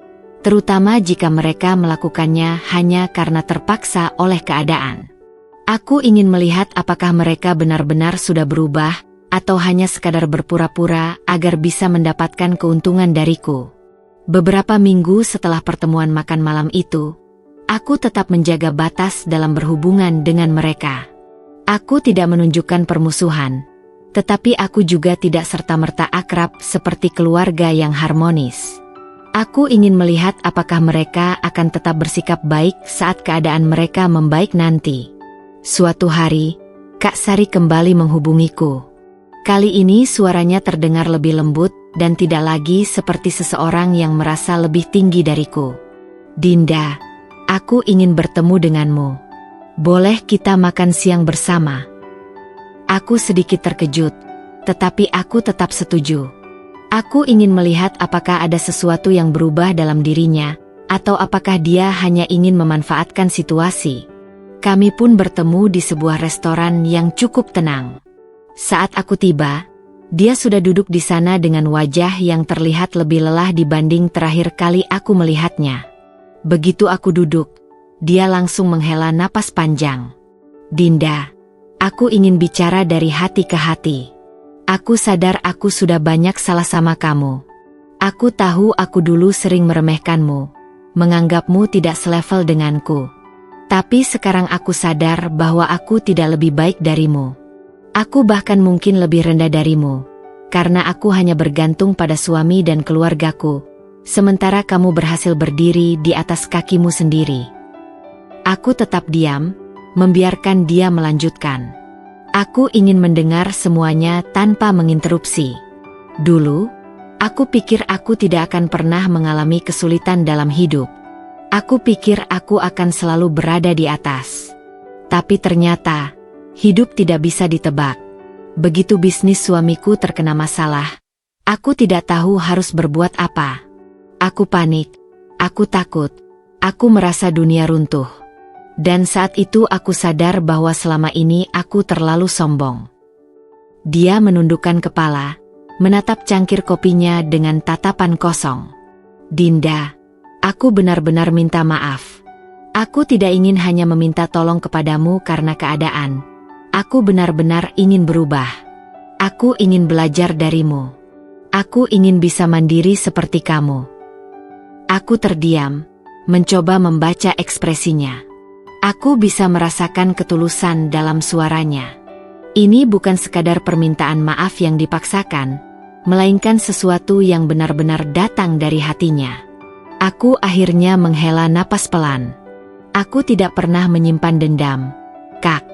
terutama jika mereka melakukannya hanya karena terpaksa oleh keadaan. Aku ingin melihat apakah mereka benar-benar sudah berubah, atau hanya sekadar berpura-pura agar bisa mendapatkan keuntungan dariku. Beberapa minggu setelah pertemuan makan malam itu, aku tetap menjaga batas dalam berhubungan dengan mereka. Aku tidak menunjukkan permusuhan, tetapi aku juga tidak serta-merta akrab seperti keluarga yang harmonis. Aku ingin melihat apakah mereka akan tetap bersikap baik saat keadaan mereka membaik nanti. Suatu hari, Kak Sari kembali menghubungiku. Kali ini suaranya terdengar lebih lembut dan tidak lagi seperti seseorang yang merasa lebih tinggi dariku. Dinda, aku ingin bertemu denganmu. Boleh kita makan siang bersama? Aku sedikit terkejut, tetapi aku tetap setuju. Aku ingin melihat apakah ada sesuatu yang berubah dalam dirinya, atau apakah dia hanya ingin memanfaatkan situasi. Kami pun bertemu di sebuah restoran yang cukup tenang. Saat aku tiba, dia sudah duduk di sana dengan wajah yang terlihat lebih lelah dibanding terakhir kali aku melihatnya. Begitu aku duduk, dia langsung menghela napas panjang. Dinda, aku ingin bicara dari hati ke hati. Aku sadar aku sudah banyak salah sama kamu. Aku tahu aku dulu sering meremehkanmu, menganggapmu tidak selevel denganku. Tapi sekarang aku sadar bahwa aku tidak lebih baik darimu. Aku bahkan mungkin lebih rendah darimu, karena aku hanya bergantung pada suami dan keluargaku, sementara kamu berhasil berdiri di atas kakimu sendiri. Aku tetap diam, membiarkan dia melanjutkan. Aku ingin mendengar semuanya tanpa menginterupsi. Dulu, aku pikir aku tidak akan pernah mengalami kesulitan dalam hidup. Aku pikir aku akan selalu berada di atas. Tapi ternyata, hidup tidak bisa ditebak. Begitu bisnis suamiku terkena masalah, aku tidak tahu harus berbuat apa. Aku panik, aku takut, aku merasa dunia runtuh. Dan saat itu aku sadar bahwa selama ini aku terlalu sombong. Dia menundukkan kepala, menatap cangkir kopinya dengan tatapan kosong. Dinda, aku benar-benar minta maaf. Aku tidak ingin hanya meminta tolong kepadamu karena keadaan. Aku benar-benar ingin berubah. Aku ingin belajar darimu. Aku ingin bisa mandiri seperti kamu. Aku terdiam, mencoba membaca ekspresinya. Aku bisa merasakan ketulusan dalam suaranya. Ini bukan sekadar permintaan maaf yang dipaksakan, melainkan sesuatu yang benar-benar datang dari hatinya. Aku akhirnya menghela napas pelan. Aku tidak pernah menyimpan dendam, Kak.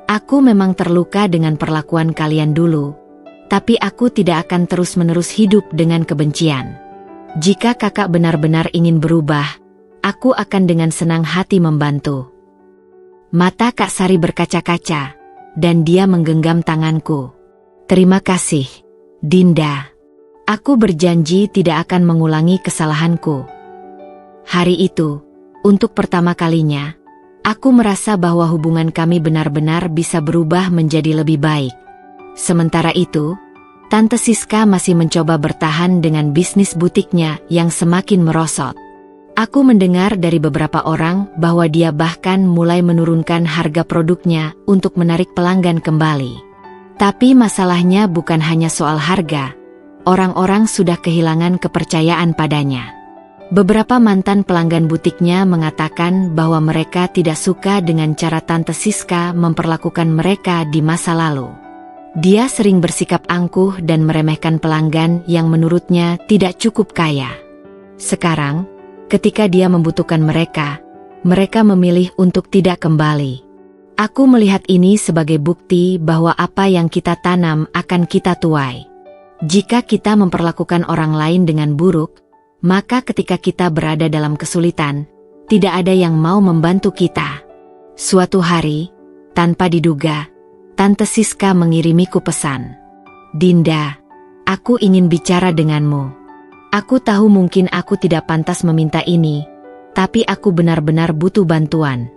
Aku memang terluka dengan perlakuan kalian dulu, tapi aku tidak akan terus-menerus hidup dengan kebencian. Jika kakak benar-benar ingin berubah, aku akan dengan senang hati membantu. Mata Kak Sari berkaca-kaca, dan dia menggenggam tanganku. Terima kasih, Dinda. Aku berjanji tidak akan mengulangi kesalahanku. Hari itu, untuk pertama kalinya, aku merasa bahwa hubungan kami benar-benar bisa berubah menjadi lebih baik. Sementara itu, Tante Siska masih mencoba bertahan dengan bisnis butiknya yang semakin merosot. Aku mendengar dari beberapa orang bahwa dia bahkan mulai menurunkan harga produknya untuk menarik pelanggan kembali. Tapi masalahnya bukan hanya soal harga. Orang-orang sudah kehilangan kepercayaan padanya. Beberapa mantan pelanggan butiknya mengatakan bahwa mereka tidak suka dengan cara Tante Siska memperlakukan mereka di masa lalu. Dia sering bersikap angkuh dan meremehkan pelanggan yang menurutnya tidak cukup kaya. Sekarang, ketika dia membutuhkan mereka memilih untuk tidak kembali. Aku melihat ini sebagai bukti bahwa apa yang kita tanam akan kita tuai. Jika kita memperlakukan orang lain dengan buruk, maka ketika kita berada dalam kesulitan, tidak ada yang mau membantu kita. Suatu hari, tanpa diduga, Tante Siska mengirimiku pesan. Dinda, aku ingin bicara denganmu. Aku tahu mungkin aku tidak pantas meminta ini, tapi aku benar-benar butuh bantuan.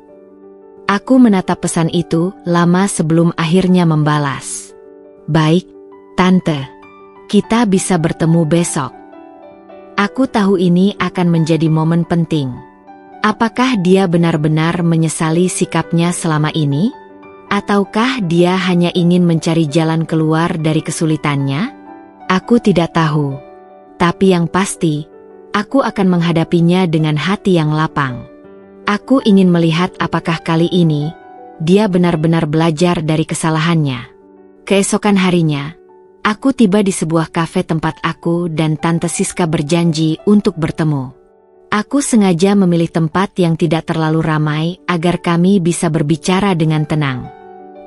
Aku menatap pesan itu lama sebelum akhirnya membalas. Baik, Tante. Kita bisa bertemu besok. Aku tahu ini akan menjadi momen penting. Apakah dia benar-benar menyesali sikapnya selama ini? Ataukah dia hanya ingin mencari jalan keluar dari kesulitannya? Aku tidak tahu. Tapi yang pasti, aku akan menghadapinya dengan hati yang lapang. Aku ingin melihat apakah kali ini, dia benar-benar belajar dari kesalahannya. Keesokan harinya, aku tiba di sebuah kafe tempat aku dan Tante Siska berjanji untuk bertemu. Aku sengaja memilih tempat yang tidak terlalu ramai agar kami bisa berbicara dengan tenang.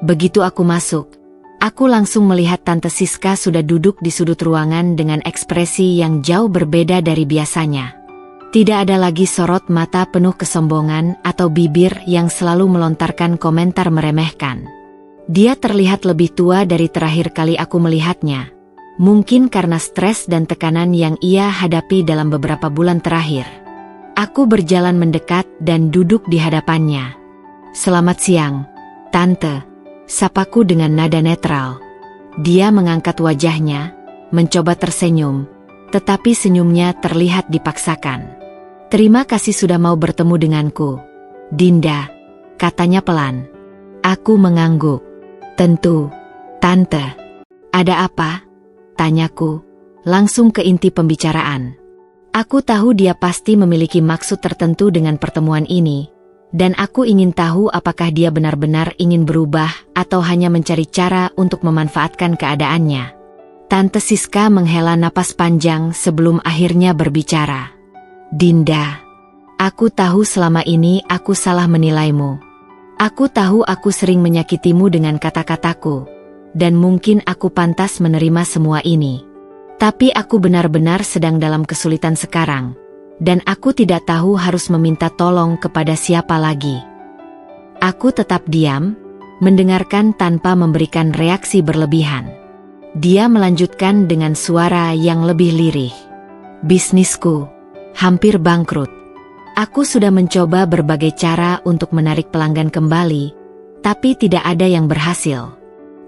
Begitu aku masuk, aku langsung melihat Tante Siska sudah duduk di sudut ruangan dengan ekspresi yang jauh berbeda dari biasanya. Tidak ada lagi sorot mata penuh kesombongan atau bibir yang selalu melontarkan komentar meremehkan. Dia terlihat lebih tua dari terakhir kali aku melihatnya. Mungkin karena stres dan tekanan yang ia hadapi dalam beberapa bulan terakhir. Aku berjalan mendekat dan duduk di hadapannya. Selamat siang, Tante, sapaku dengan nada netral. Dia mengangkat wajahnya, mencoba tersenyum, tetapi senyumnya terlihat dipaksakan. Terima kasih sudah mau bertemu denganku, Dinda, katanya pelan. Aku mengangguk. Tentu, Tante. Ada apa? Tanyaku, langsung ke inti pembicaraan. Aku tahu dia pasti memiliki maksud tertentu dengan pertemuan ini, dan aku ingin tahu apakah dia benar-benar ingin berubah atau hanya mencari cara untuk memanfaatkan keadaannya. Tante Siska menghela napas panjang sebelum akhirnya berbicara. Dinda, aku tahu selama ini aku salah menilaimu. Aku tahu aku sering menyakitimu dengan kata-kataku, dan mungkin aku pantas menerima semua ini. Tapi aku benar-benar sedang dalam kesulitan sekarang, dan aku tidak tahu harus meminta tolong kepada siapa lagi. Aku tetap diam, mendengarkan tanpa memberikan reaksi berlebihan. Dia melanjutkan dengan suara yang lebih lirih. Bisnisku hampir bangkrut. Aku sudah mencoba berbagai cara untuk menarik pelanggan kembali, tapi tidak ada yang berhasil.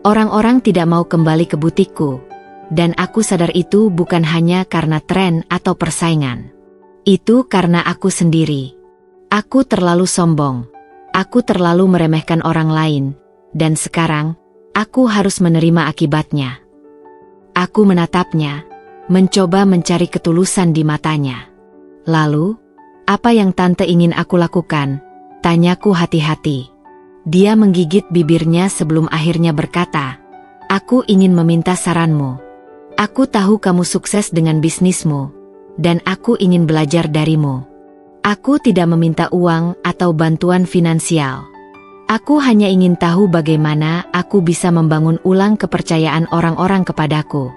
Orang-orang tidak mau kembali ke butikku, dan aku sadar itu bukan hanya karena tren atau persaingan. Itu karena aku sendiri. Aku terlalu sombong. Aku terlalu meremehkan orang lain, dan sekarang, aku harus menerima akibatnya. Aku menatapnya, mencoba mencari ketulusan di matanya. Lalu, apa yang Tante ingin aku lakukan? Tanyaku hati-hati. Dia menggigit bibirnya sebelum akhirnya berkata, aku ingin meminta saranmu. Aku tahu kamu sukses dengan bisnismu, dan aku ingin belajar darimu. Aku tidak meminta uang atau bantuan finansial. Aku hanya ingin tahu bagaimana aku bisa membangun ulang kepercayaan orang-orang kepadaku.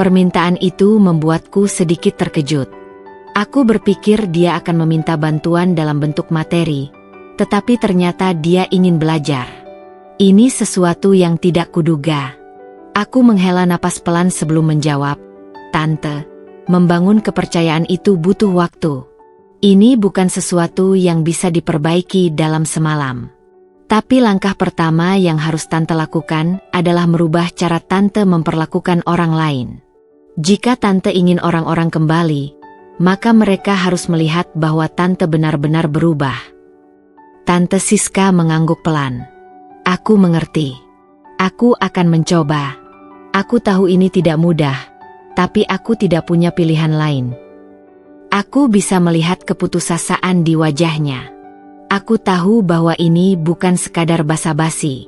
Permintaan itu membuatku sedikit terkejut. Aku berpikir dia akan meminta bantuan dalam bentuk materi, tetapi ternyata dia ingin belajar. Ini sesuatu yang tidak kuduga. Aku menghela napas pelan sebelum menjawab, Tante. Membangun kepercayaan itu butuh waktu. Ini bukan sesuatu yang bisa diperbaiki dalam semalam. Tapi langkah pertama yang harus Tante lakukan adalah merubah cara Tante memperlakukan orang lain. Jika Tante ingin orang-orang kembali, maka mereka harus melihat bahwa Tante benar-benar berubah. Tante Siska mengangguk pelan. Aku mengerti. Aku akan mencoba. Aku tahu ini tidak mudah, tapi aku tidak punya pilihan lain. Aku bisa melihat keputusasaan di wajahnya. Aku tahu bahwa ini bukan sekadar basa-basi.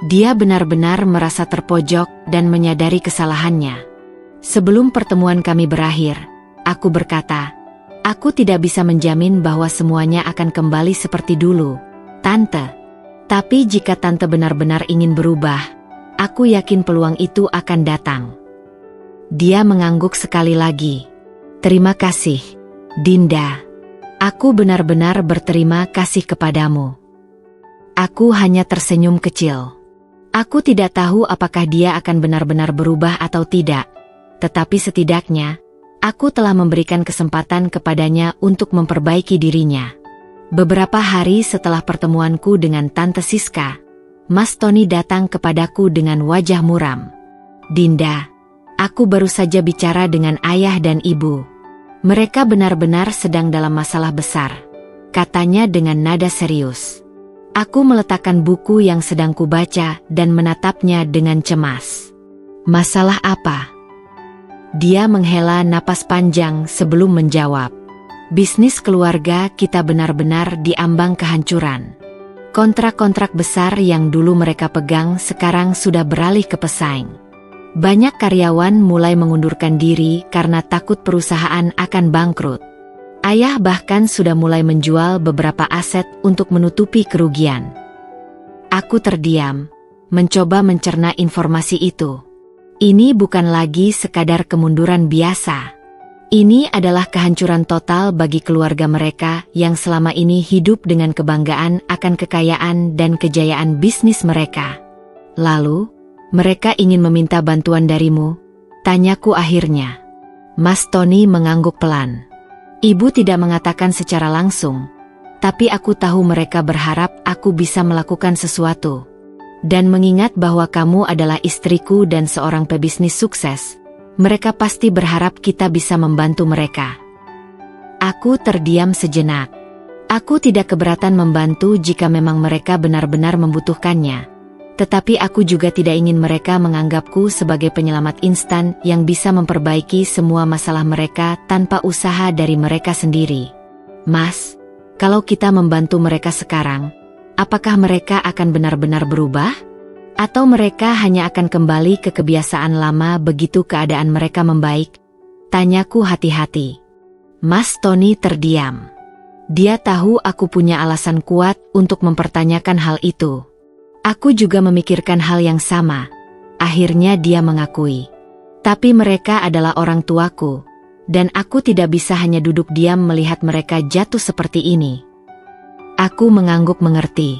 Dia benar-benar merasa terpojok dan menyadari kesalahannya. Sebelum pertemuan kami berakhir, aku berkata, aku tidak bisa menjamin bahwa semuanya akan kembali seperti dulu, Tante. Tapi jika Tante benar-benar ingin berubah, aku yakin peluang itu akan datang. Dia mengangguk sekali lagi. Terima kasih, Dinda. Aku benar-benar berterima kasih kepadamu. Aku hanya tersenyum kecil. Aku tidak tahu apakah dia akan benar-benar berubah atau tidak, tetapi setidaknya, aku telah memberikan kesempatan kepadanya untuk memperbaiki dirinya. Beberapa hari setelah pertemuanku dengan Tante Siska, Mas Tony datang kepadaku dengan wajah muram. Dinda, aku baru saja bicara dengan ayah dan ibu. Mereka benar-benar sedang dalam masalah besar, katanya dengan nada serius. Aku meletakkan buku yang sedang kubaca dan menatapnya dengan cemas. Masalah apa? Dia menghela napas panjang sebelum menjawab. Bisnis keluarga kita benar-benar diambang kehancuran. Kontrak-kontrak besar yang dulu mereka pegang sekarang sudah beralih ke pesaing. Banyak karyawan mulai mengundurkan diri karena takut perusahaan akan bangkrut. Ayah bahkan sudah mulai menjual beberapa aset untuk menutupi kerugian. Aku terdiam, mencoba mencerna informasi itu. Ini bukan lagi sekadar kemunduran biasa. Ini adalah kehancuran total bagi keluarga mereka yang selama ini hidup dengan kebanggaan akan kekayaan dan kejayaan bisnis mereka. Lalu, mereka ingin meminta bantuan darimu? Tanyaku akhirnya. Mas Tony mengangguk pelan. Ibu tidak mengatakan secara langsung, tapi aku tahu mereka berharap aku bisa melakukan sesuatu. Dan mengingat bahwa kamu adalah istriku dan seorang pebisnis sukses, mereka pasti berharap kita bisa membantu mereka. Aku terdiam sejenak. Aku tidak keberatan membantu jika memang mereka benar-benar membutuhkannya. Tetapi aku juga tidak ingin mereka menganggapku sebagai penyelamat instan yang bisa memperbaiki semua masalah mereka tanpa usaha dari mereka sendiri. Mas, kalau kita membantu mereka sekarang, apakah mereka akan benar-benar berubah? Atau mereka hanya akan kembali ke kebiasaan lama begitu keadaan mereka membaik? Tanyaku hati-hati. Mas Tony terdiam. Dia tahu aku punya alasan kuat untuk mempertanyakan hal itu. Aku juga memikirkan hal yang sama. Akhirnya dia mengakui. Tapi mereka adalah orang tuaku, dan aku tidak bisa hanya duduk diam melihat mereka jatuh seperti ini. Aku mengangguk mengerti.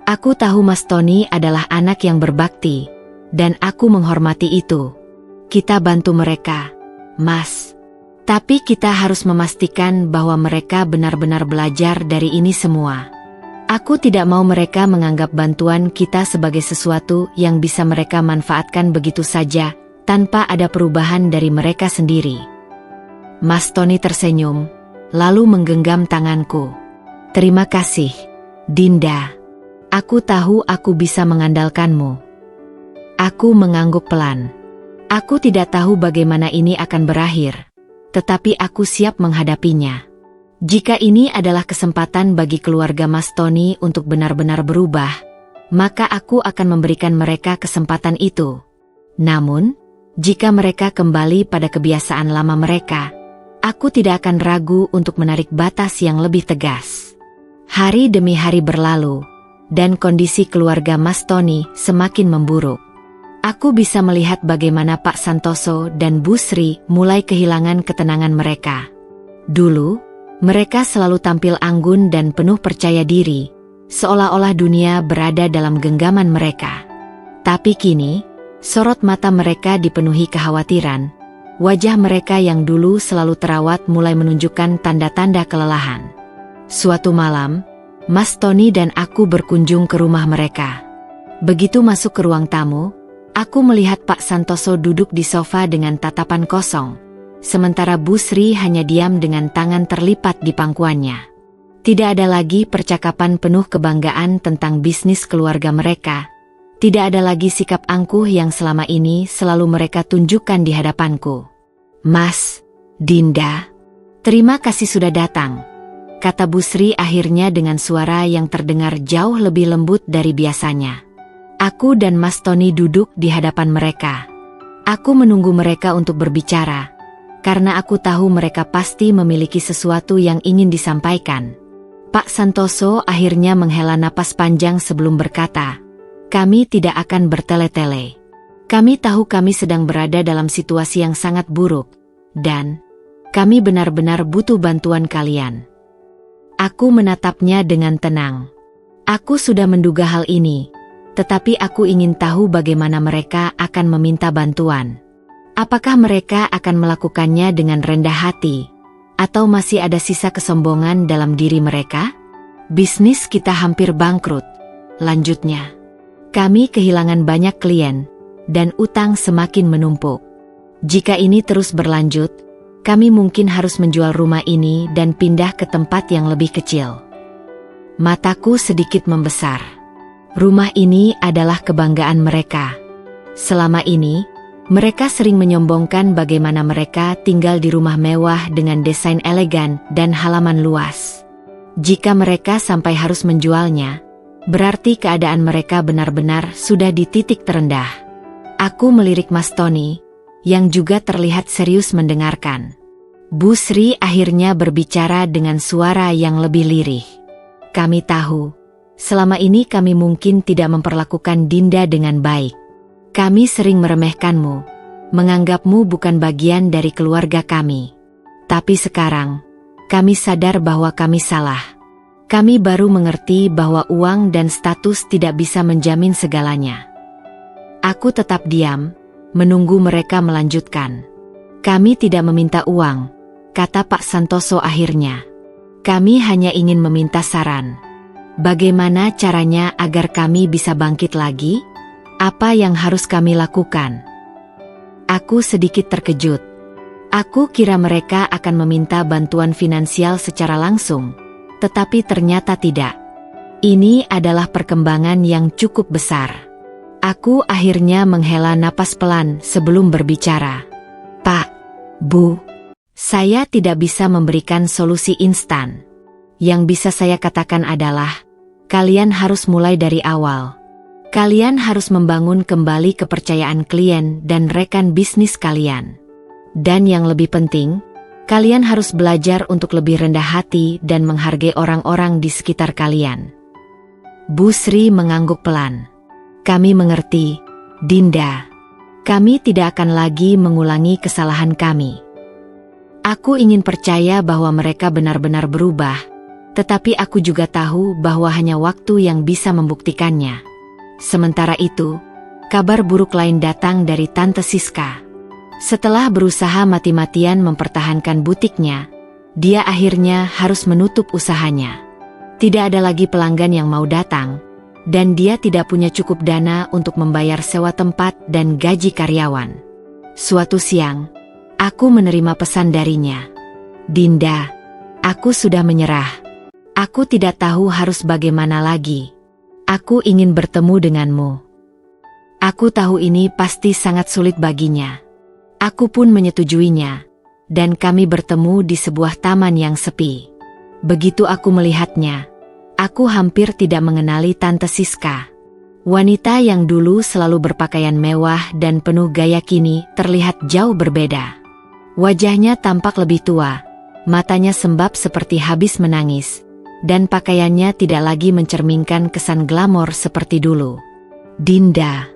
Aku tahu Mas Tony adalah anak yang berbakti, dan aku menghormati itu. Kita bantu mereka, Mas. Tapi kita harus memastikan bahwa mereka benar-benar belajar dari ini semua. Aku tidak mau mereka menganggap bantuan kita sebagai sesuatu yang bisa mereka manfaatkan begitu saja, tanpa ada perubahan dari mereka sendiri. Mas Tony tersenyum, lalu menggenggam tanganku. Terima kasih, Dinda. Aku tahu aku bisa mengandalkanmu. Aku mengangguk pelan. Aku tidak tahu bagaimana ini akan berakhir, tetapi aku siap menghadapinya. Jika ini adalah kesempatan bagi keluarga Mas Tony untuk benar-benar berubah, maka aku akan memberikan mereka kesempatan itu. Namun, jika mereka kembali pada kebiasaan lama mereka, aku tidak akan ragu untuk menarik batas yang lebih tegas. Hari demi hari berlalu, dan kondisi keluarga Mas Tony semakin memburuk. Aku bisa melihat bagaimana Pak Santoso dan Bu Sri mulai kehilangan ketenangan mereka. Dulu, mereka selalu tampil anggun dan penuh percaya diri, seolah-olah dunia berada dalam genggaman mereka. Tapi kini, sorot mata mereka dipenuhi kekhawatiran, Wajah mereka yang dulu selalu terawat mulai menunjukkan tanda-tanda kelelahan. Suatu malam, Mas Tony dan aku berkunjung ke rumah mereka. Begitu masuk ke ruang tamu, aku melihat Pak Santoso duduk di sofa dengan tatapan kosong, sementara Bu Sri hanya diam dengan tangan terlipat di pangkuannya. Tidak ada lagi percakapan penuh kebanggaan tentang bisnis keluarga mereka. Tidak ada lagi sikap angkuh yang selama ini selalu mereka tunjukkan di hadapanku. "Mas, Dinda, terima kasih sudah datang," kata Bu Sri akhirnya dengan suara yang terdengar jauh lebih lembut dari biasanya. Aku dan Mas Tony duduk di hadapan mereka. Aku menunggu mereka untuk berbicara, karena aku tahu mereka pasti memiliki sesuatu yang ingin disampaikan. Pak Santoso akhirnya menghela napas panjang sebelum berkata, "Kami tidak akan bertele-tele. Kami tahu kami sedang berada dalam situasi yang sangat buruk, dan kami benar-benar butuh bantuan kalian." Aku menatapnya dengan tenang. Aku sudah menduga hal ini, tetapi aku ingin tahu bagaimana mereka akan meminta bantuan. Apakah mereka akan melakukannya dengan rendah hati, atau masih ada sisa kesombongan dalam diri mereka? "Bisnis kita hampir bangkrut," lanjutnya. "Kami kehilangan banyak klien, dan utang semakin menumpuk. Jika ini terus berlanjut, kami mungkin harus menjual rumah ini dan pindah ke tempat yang lebih kecil." Mataku sedikit membesar. Rumah ini adalah kebanggaan mereka. Selama ini, mereka sering menyombongkan bagaimana mereka tinggal di rumah mewah dengan desain elegan dan halaman luas. Jika mereka sampai harus menjualnya, berarti keadaan mereka benar-benar sudah di titik terendah. Aku melirik Mas Tony, yang juga terlihat serius mendengarkan. Bu Sri akhirnya berbicara dengan suara yang lebih lirih. "Kami tahu, selama ini kami mungkin tidak memperlakukan Dinda dengan baik. Kami sering meremehkanmu, menganggapmu bukan bagian dari keluarga kami. Tapi sekarang, kami sadar bahwa kami salah. Kami baru mengerti bahwa uang dan status tidak bisa menjamin segalanya." Aku tetap diam, menunggu mereka melanjutkan. "Kami tidak meminta uang," kata Pak Santoso akhirnya. "Kami hanya ingin meminta saran. Bagaimana caranya agar kami bisa bangkit lagi? Apa yang harus kami lakukan?" Aku sedikit terkejut. Aku kira mereka akan meminta bantuan finansial secara langsung, tetapi ternyata tidak. Ini adalah perkembangan yang cukup besar. Aku akhirnya menghela napas pelan sebelum berbicara. "Pak, Bu, saya tidak bisa memberikan solusi instan. Yang bisa saya katakan adalah, kalian harus mulai dari awal. Kalian harus membangun kembali kepercayaan klien dan rekan bisnis kalian. Dan yang lebih penting, kalian harus belajar untuk lebih rendah hati dan menghargai orang-orang di sekitar kalian." Bu Sri mengangguk pelan. "Kami mengerti, Dinda. Kami tidak akan lagi mengulangi kesalahan kami." Aku ingin percaya bahwa mereka benar-benar berubah, tetapi aku juga tahu bahwa hanya waktu yang bisa membuktikannya. Sementara itu, kabar buruk lain datang dari Tante Siska. Setelah berusaha mati-matian mempertahankan butiknya, dia akhirnya harus menutup usahanya. Tidak ada lagi pelanggan yang mau datang, dan dia tidak punya cukup dana untuk membayar sewa tempat dan gaji karyawan. Suatu siang, aku menerima pesan darinya. "Dinda, aku sudah menyerah. Aku tidak tahu harus bagaimana lagi. Aku ingin bertemu denganmu." Aku tahu ini pasti sangat sulit baginya. Aku pun menyetujuinya, dan kami bertemu di sebuah taman yang sepi. Begitu aku melihatnya, aku hampir tidak mengenali Tante Siska. Wanita yang dulu selalu berpakaian mewah dan penuh gaya kini terlihat jauh berbeda. Wajahnya tampak lebih tua, matanya sembab seperti habis menangis, dan pakaiannya tidak lagi mencerminkan kesan glamor seperti dulu. "Dinda."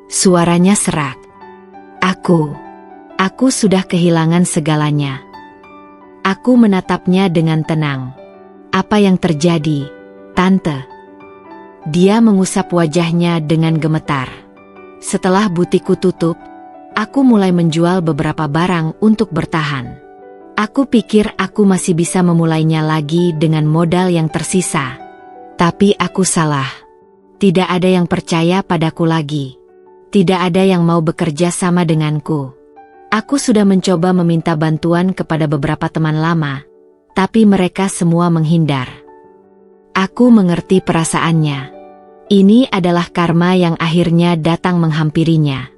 Suaranya serak. Aku sudah kehilangan segalanya." Aku menatapnya dengan tenang. "Apa yang terjadi, Tante?" Dia mengusap wajahnya dengan gemetar. "Setelah butikku tutup, Aku mulai menjual beberapa barang untuk bertahan. Aku pikir aku masih bisa memulainya lagi dengan modal yang tersisa. Tapi aku salah. Tidak ada yang percaya padaku lagi. Tidak ada yang mau bekerja sama denganku. Aku sudah mencoba meminta bantuan kepada beberapa teman lama, tapi mereka semua menghindar. Aku mengerti perasaannya. Ini adalah karma yang akhirnya datang menghampirinya.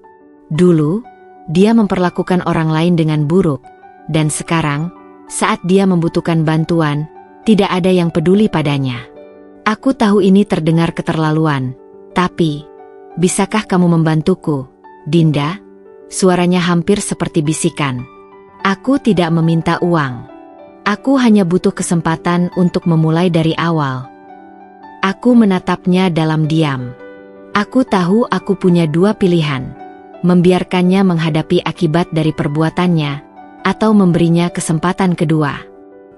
Dulu, dia memperlakukan orang lain dengan buruk, dan sekarang, saat dia membutuhkan bantuan, tidak ada yang peduli padanya. Aku tahu ini terdengar keterlaluan, tapi, bisakah kamu membantuku, Dinda? Suaranya hampir seperti bisikan. Aku tidak meminta uang. Aku hanya butuh kesempatan untuk memulai dari awal. Aku menatapnya dalam diam. Aku tahu aku punya dua pilihan. Membiarkannya menghadapi akibat dari perbuatannya, atau memberinya kesempatan kedua.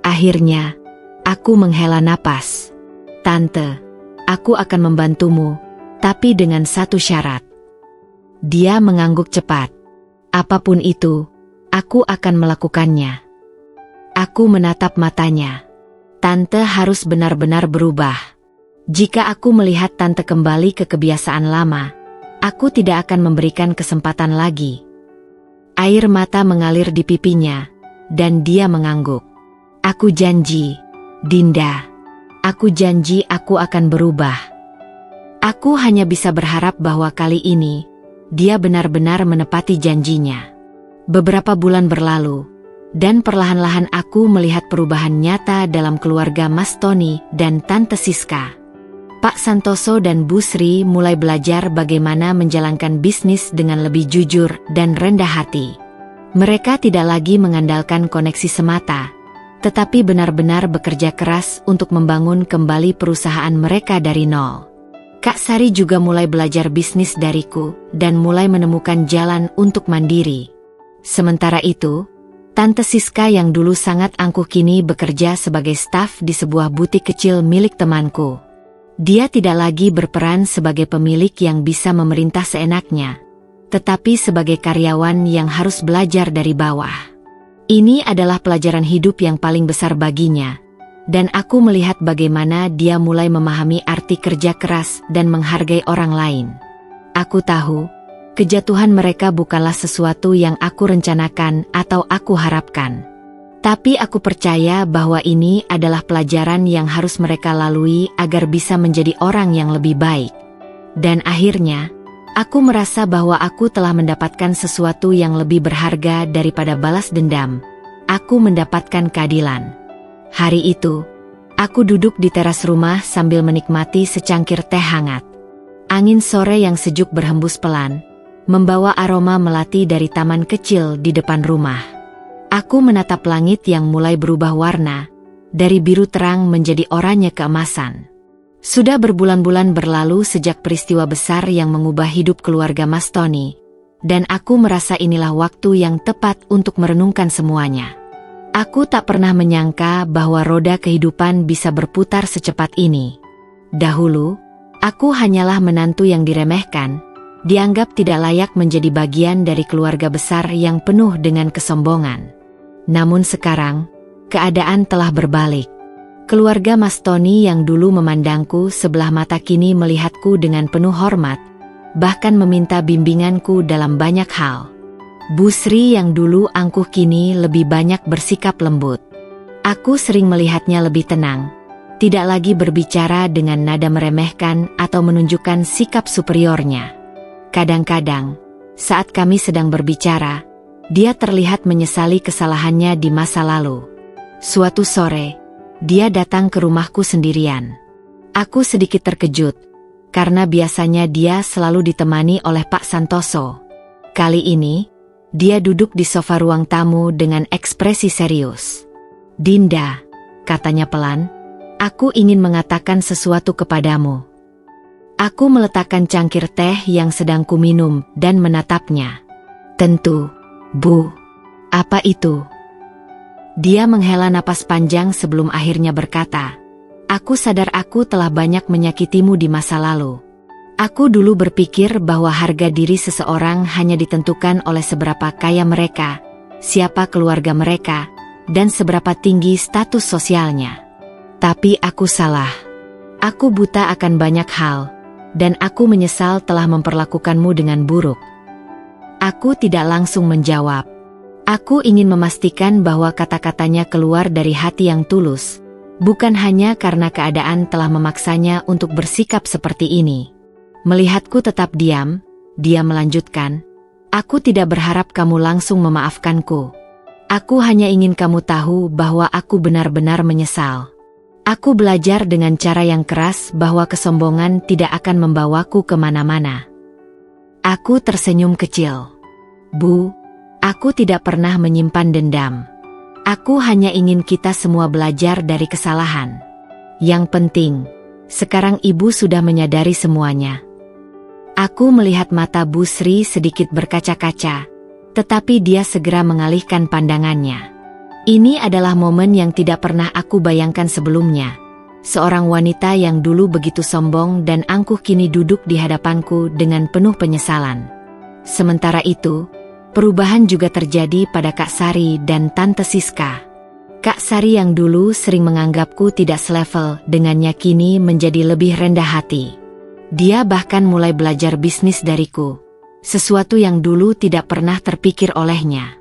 Akhirnya, aku menghela napas. Tante, aku akan membantumu, tapi dengan satu syarat. Dia mengangguk cepat. Apapun itu, aku akan melakukannya. Aku menatap matanya. Tante harus benar-benar berubah. Jika aku melihat tante kembali ke kebiasaan lama, aku tidak akan memberikan kesempatan lagi. Air mata mengalir di pipinya, dan dia mengangguk. Aku janji, Dinda. Aku janji aku akan berubah. Aku hanya bisa berharap bahwa kali ini, dia benar-benar menepati janjinya. Beberapa bulan berlalu, dan perlahan-lahan aku melihat perubahan nyata dalam keluarga Mas Tony dan Tante Siska. Pak Santoso dan Bu Sri mulai belajar bagaimana menjalankan bisnis dengan lebih jujur dan rendah hati. Mereka tidak lagi mengandalkan koneksi semata, tetapi benar-benar bekerja keras untuk membangun kembali perusahaan mereka dari nol. Kak Sari juga mulai belajar bisnis dariku dan mulai menemukan jalan untuk mandiri. Sementara itu, Tante Siska yang dulu sangat angkuh kini bekerja sebagai staf di sebuah butik kecil milik temanku. Dia tidak lagi berperan sebagai pemilik yang bisa memerintah seenaknya, tetapi sebagai karyawan yang harus belajar dari bawah. Ini adalah pelajaran hidup yang paling besar baginya, dan aku melihat bagaimana dia mulai memahami arti kerja keras dan menghargai orang lain. Aku tahu, kejatuhan mereka bukanlah sesuatu yang aku rencanakan atau aku harapkan. Tapi aku percaya bahwa ini adalah pelajaran yang harus mereka lalui agar bisa menjadi orang yang lebih baik. Dan akhirnya, aku merasa bahwa aku telah mendapatkan sesuatu yang lebih berharga daripada balas dendam. Aku mendapatkan keadilan. Hari itu, aku duduk di teras rumah sambil menikmati secangkir teh hangat. Angin sore yang sejuk berhembus pelan, membawa aroma melati dari taman kecil di depan rumah. Aku menatap langit yang mulai berubah warna, dari biru terang menjadi oranye keemasan. Sudah berbulan-bulan berlalu sejak peristiwa besar yang mengubah hidup keluarga Mas Tony, dan aku merasa inilah waktu yang tepat untuk merenungkan semuanya. Aku tak pernah menyangka bahwa roda kehidupan bisa berputar secepat ini. Dahulu, aku hanyalah menantu yang diremehkan, dianggap tidak layak menjadi bagian dari keluarga besar yang penuh dengan kesombongan. Namun sekarang, keadaan telah berbalik. Keluarga Mas Tony yang dulu memandangku sebelah mata kini melihatku dengan penuh hormat, bahkan meminta bimbinganku dalam banyak hal. Bu Sri yang dulu angkuh kini lebih banyak bersikap lembut. Aku sering melihatnya lebih tenang, tidak lagi berbicara dengan nada meremehkan atau menunjukkan sikap superiornya. Kadang-kadang, saat kami sedang berbicara, dia terlihat menyesali kesalahannya di masa lalu. Suatu sore, dia datang ke rumahku sendirian. Aku sedikit terkejut, karena biasanya dia selalu ditemani oleh Pak Santoso. Kali ini, dia duduk di sofa ruang tamu dengan ekspresi serius. Dinda, katanya pelan, aku ingin mengatakan sesuatu kepadamu. Aku meletakkan cangkir teh yang sedang kuminum dan menatapnya. Tentu, Bu. Apa itu? Dia menghela napas panjang sebelum akhirnya berkata, aku sadar aku telah banyak menyakitimu di masa lalu. Aku dulu berpikir bahwa harga diri seseorang hanya ditentukan oleh seberapa kaya mereka, siapa keluarga mereka, dan seberapa tinggi status sosialnya. Tapi aku salah. Aku buta akan banyak hal, dan aku menyesal telah memperlakukanmu dengan buruk. Aku tidak langsung menjawab. Aku ingin memastikan bahwa kata-katanya keluar dari hati yang tulus, bukan hanya karena keadaan telah memaksanya untuk bersikap seperti ini. Melihatku tetap diam, dia melanjutkan, "Aku tidak berharap kamu langsung memaafkanku. Aku hanya ingin kamu tahu bahwa aku benar-benar menyesal. Aku belajar dengan cara yang keras bahwa kesombongan tidak akan membawaku kemana-mana." Aku tersenyum kecil. "Bu, aku tidak pernah menyimpan dendam. Aku hanya ingin kita semua belajar dari kesalahan. Yang penting, sekarang ibu sudah menyadari semuanya." Aku melihat mata Bu Sri sedikit berkaca-kaca, tetapi dia segera mengalihkan pandangannya. Ini adalah momen yang tidak pernah aku bayangkan sebelumnya. Seorang wanita yang dulu begitu sombong dan angkuh kini duduk di hadapanku dengan penuh penyesalan. Sementara itu, perubahan juga terjadi pada Kak Sari dan Tante Siska. Kak Sari yang dulu sering menganggapku tidak selevel dengannya kini menjadi lebih rendah hati. Dia bahkan mulai belajar bisnis dariku, sesuatu yang dulu tidak pernah terpikir olehnya.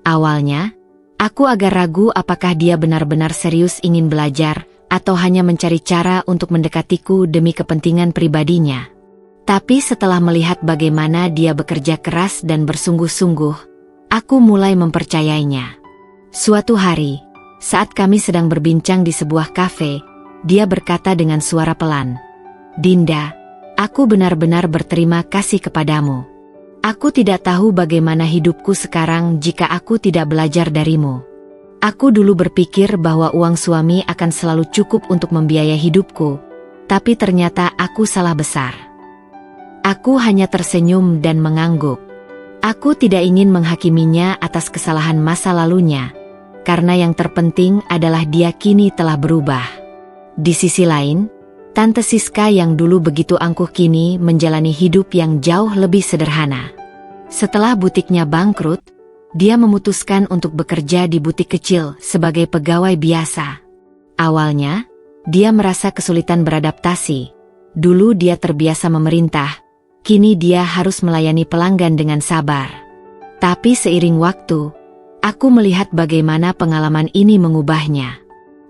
Awalnya, aku agak ragu apakah dia benar-benar serius ingin belajar atau hanya mencari cara untuk mendekatiku demi kepentingan pribadinya. Tapi setelah melihat bagaimana dia bekerja keras dan bersungguh-sungguh, aku mulai mempercayainya. Suatu hari, saat kami sedang berbincang di sebuah kafe, dia berkata dengan suara pelan, "Dinda, aku benar-benar berterima kasih kepadamu. Aku tidak tahu bagaimana hidupku sekarang jika aku tidak belajar darimu. Aku dulu berpikir bahwa uang suami akan selalu cukup untuk membiayai hidupku, tapi ternyata aku salah besar." Aku hanya tersenyum dan mengangguk. Aku tidak ingin menghakiminya atas kesalahan masa lalunya, karena yang terpenting adalah dia kini telah berubah. Di sisi lain, Tante Siska yang dulu begitu angkuh kini menjalani hidup yang jauh lebih sederhana. Setelah butiknya bangkrut, dia memutuskan untuk bekerja di butik kecil sebagai pegawai biasa. Awalnya, dia merasa kesulitan beradaptasi. Dulu dia terbiasa memerintah, kini dia harus melayani pelanggan dengan sabar. Tapi seiring waktu, aku melihat bagaimana pengalaman ini mengubahnya.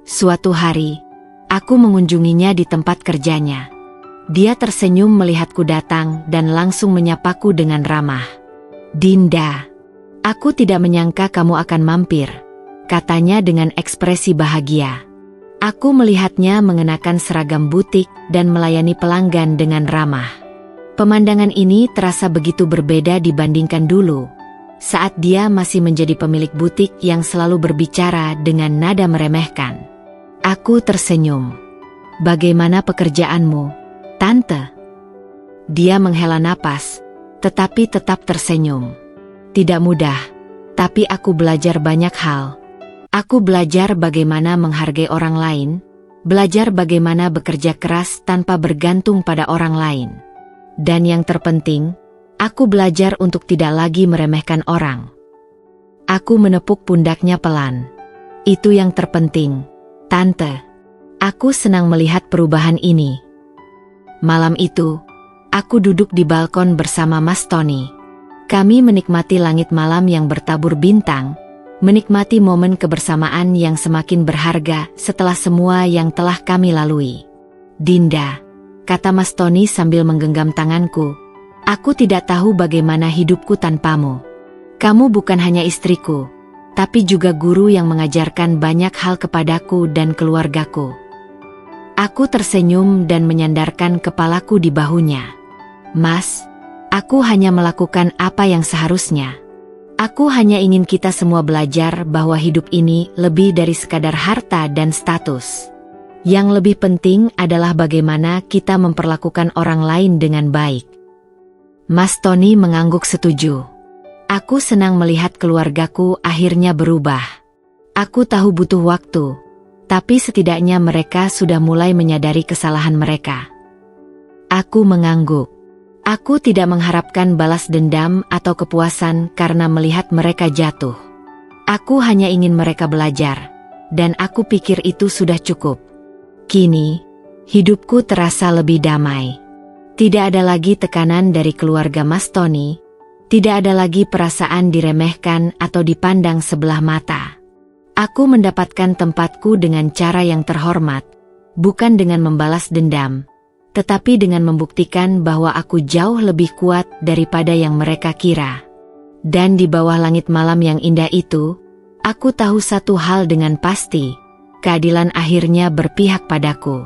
Suatu hari, aku mengunjunginya di tempat kerjanya. Dia tersenyum melihatku datang dan langsung menyapaku dengan ramah. "Dinda, aku tidak menyangka kamu akan mampir," katanya dengan ekspresi bahagia. Aku melihatnya mengenakan seragam butik dan melayani pelanggan dengan ramah. Pemandangan ini terasa begitu berbeda dibandingkan dulu, saat dia masih menjadi pemilik butik yang selalu berbicara dengan nada meremehkan. Aku tersenyum. "Bagaimana pekerjaanmu, Tante?" Dia menghela napas, tetapi tetap tersenyum. "Tidak mudah, tapi aku belajar banyak hal. Aku belajar bagaimana menghargai orang lain, belajar bagaimana bekerja keras tanpa bergantung pada orang lain. Dan yang terpenting, aku belajar untuk tidak lagi meremehkan orang." Aku menepuk pundaknya pelan. "Itu yang terpenting, Tante. Aku senang melihat perubahan ini." Malam itu, aku duduk di balkon bersama Mas Tony. Kami menikmati langit malam yang bertabur bintang, menikmati momen kebersamaan yang semakin berharga setelah semua yang telah kami lalui. "Dinda," kata Mas Tony sambil menggenggam tanganku, "aku tidak tahu bagaimana hidupku tanpamu. Kamu bukan hanya istriku, tapi juga guru yang mengajarkan banyak hal kepadaku dan keluargaku." Aku tersenyum dan menyandarkan kepalaku di bahunya. "Mas, aku hanya melakukan apa yang seharusnya. Aku hanya ingin kita semua belajar bahwa hidup ini lebih dari sekadar harta dan status. Yang lebih penting adalah bagaimana kita memperlakukan orang lain dengan baik." Mas Tony mengangguk setuju. Aku senang melihat keluargaku akhirnya berubah. Aku tahu butuh waktu, tapi setidaknya mereka sudah mulai menyadari kesalahan mereka. Aku mengangguk. Aku tidak mengharapkan balas dendam atau kepuasan karena melihat mereka jatuh. Aku hanya ingin mereka belajar, dan aku pikir itu sudah cukup. Kini, hidupku terasa lebih damai. Tidak ada lagi tekanan dari keluarga Mas Tony, tidak ada lagi perasaan diremehkan atau dipandang sebelah mata. Aku mendapatkan tempatku dengan cara yang terhormat, bukan dengan membalas dendam, tetapi dengan membuktikan bahwa aku jauh lebih kuat daripada yang mereka kira. Dan di bawah langit malam yang indah itu, aku tahu satu hal dengan pasti, keadilan akhirnya berpihak padaku.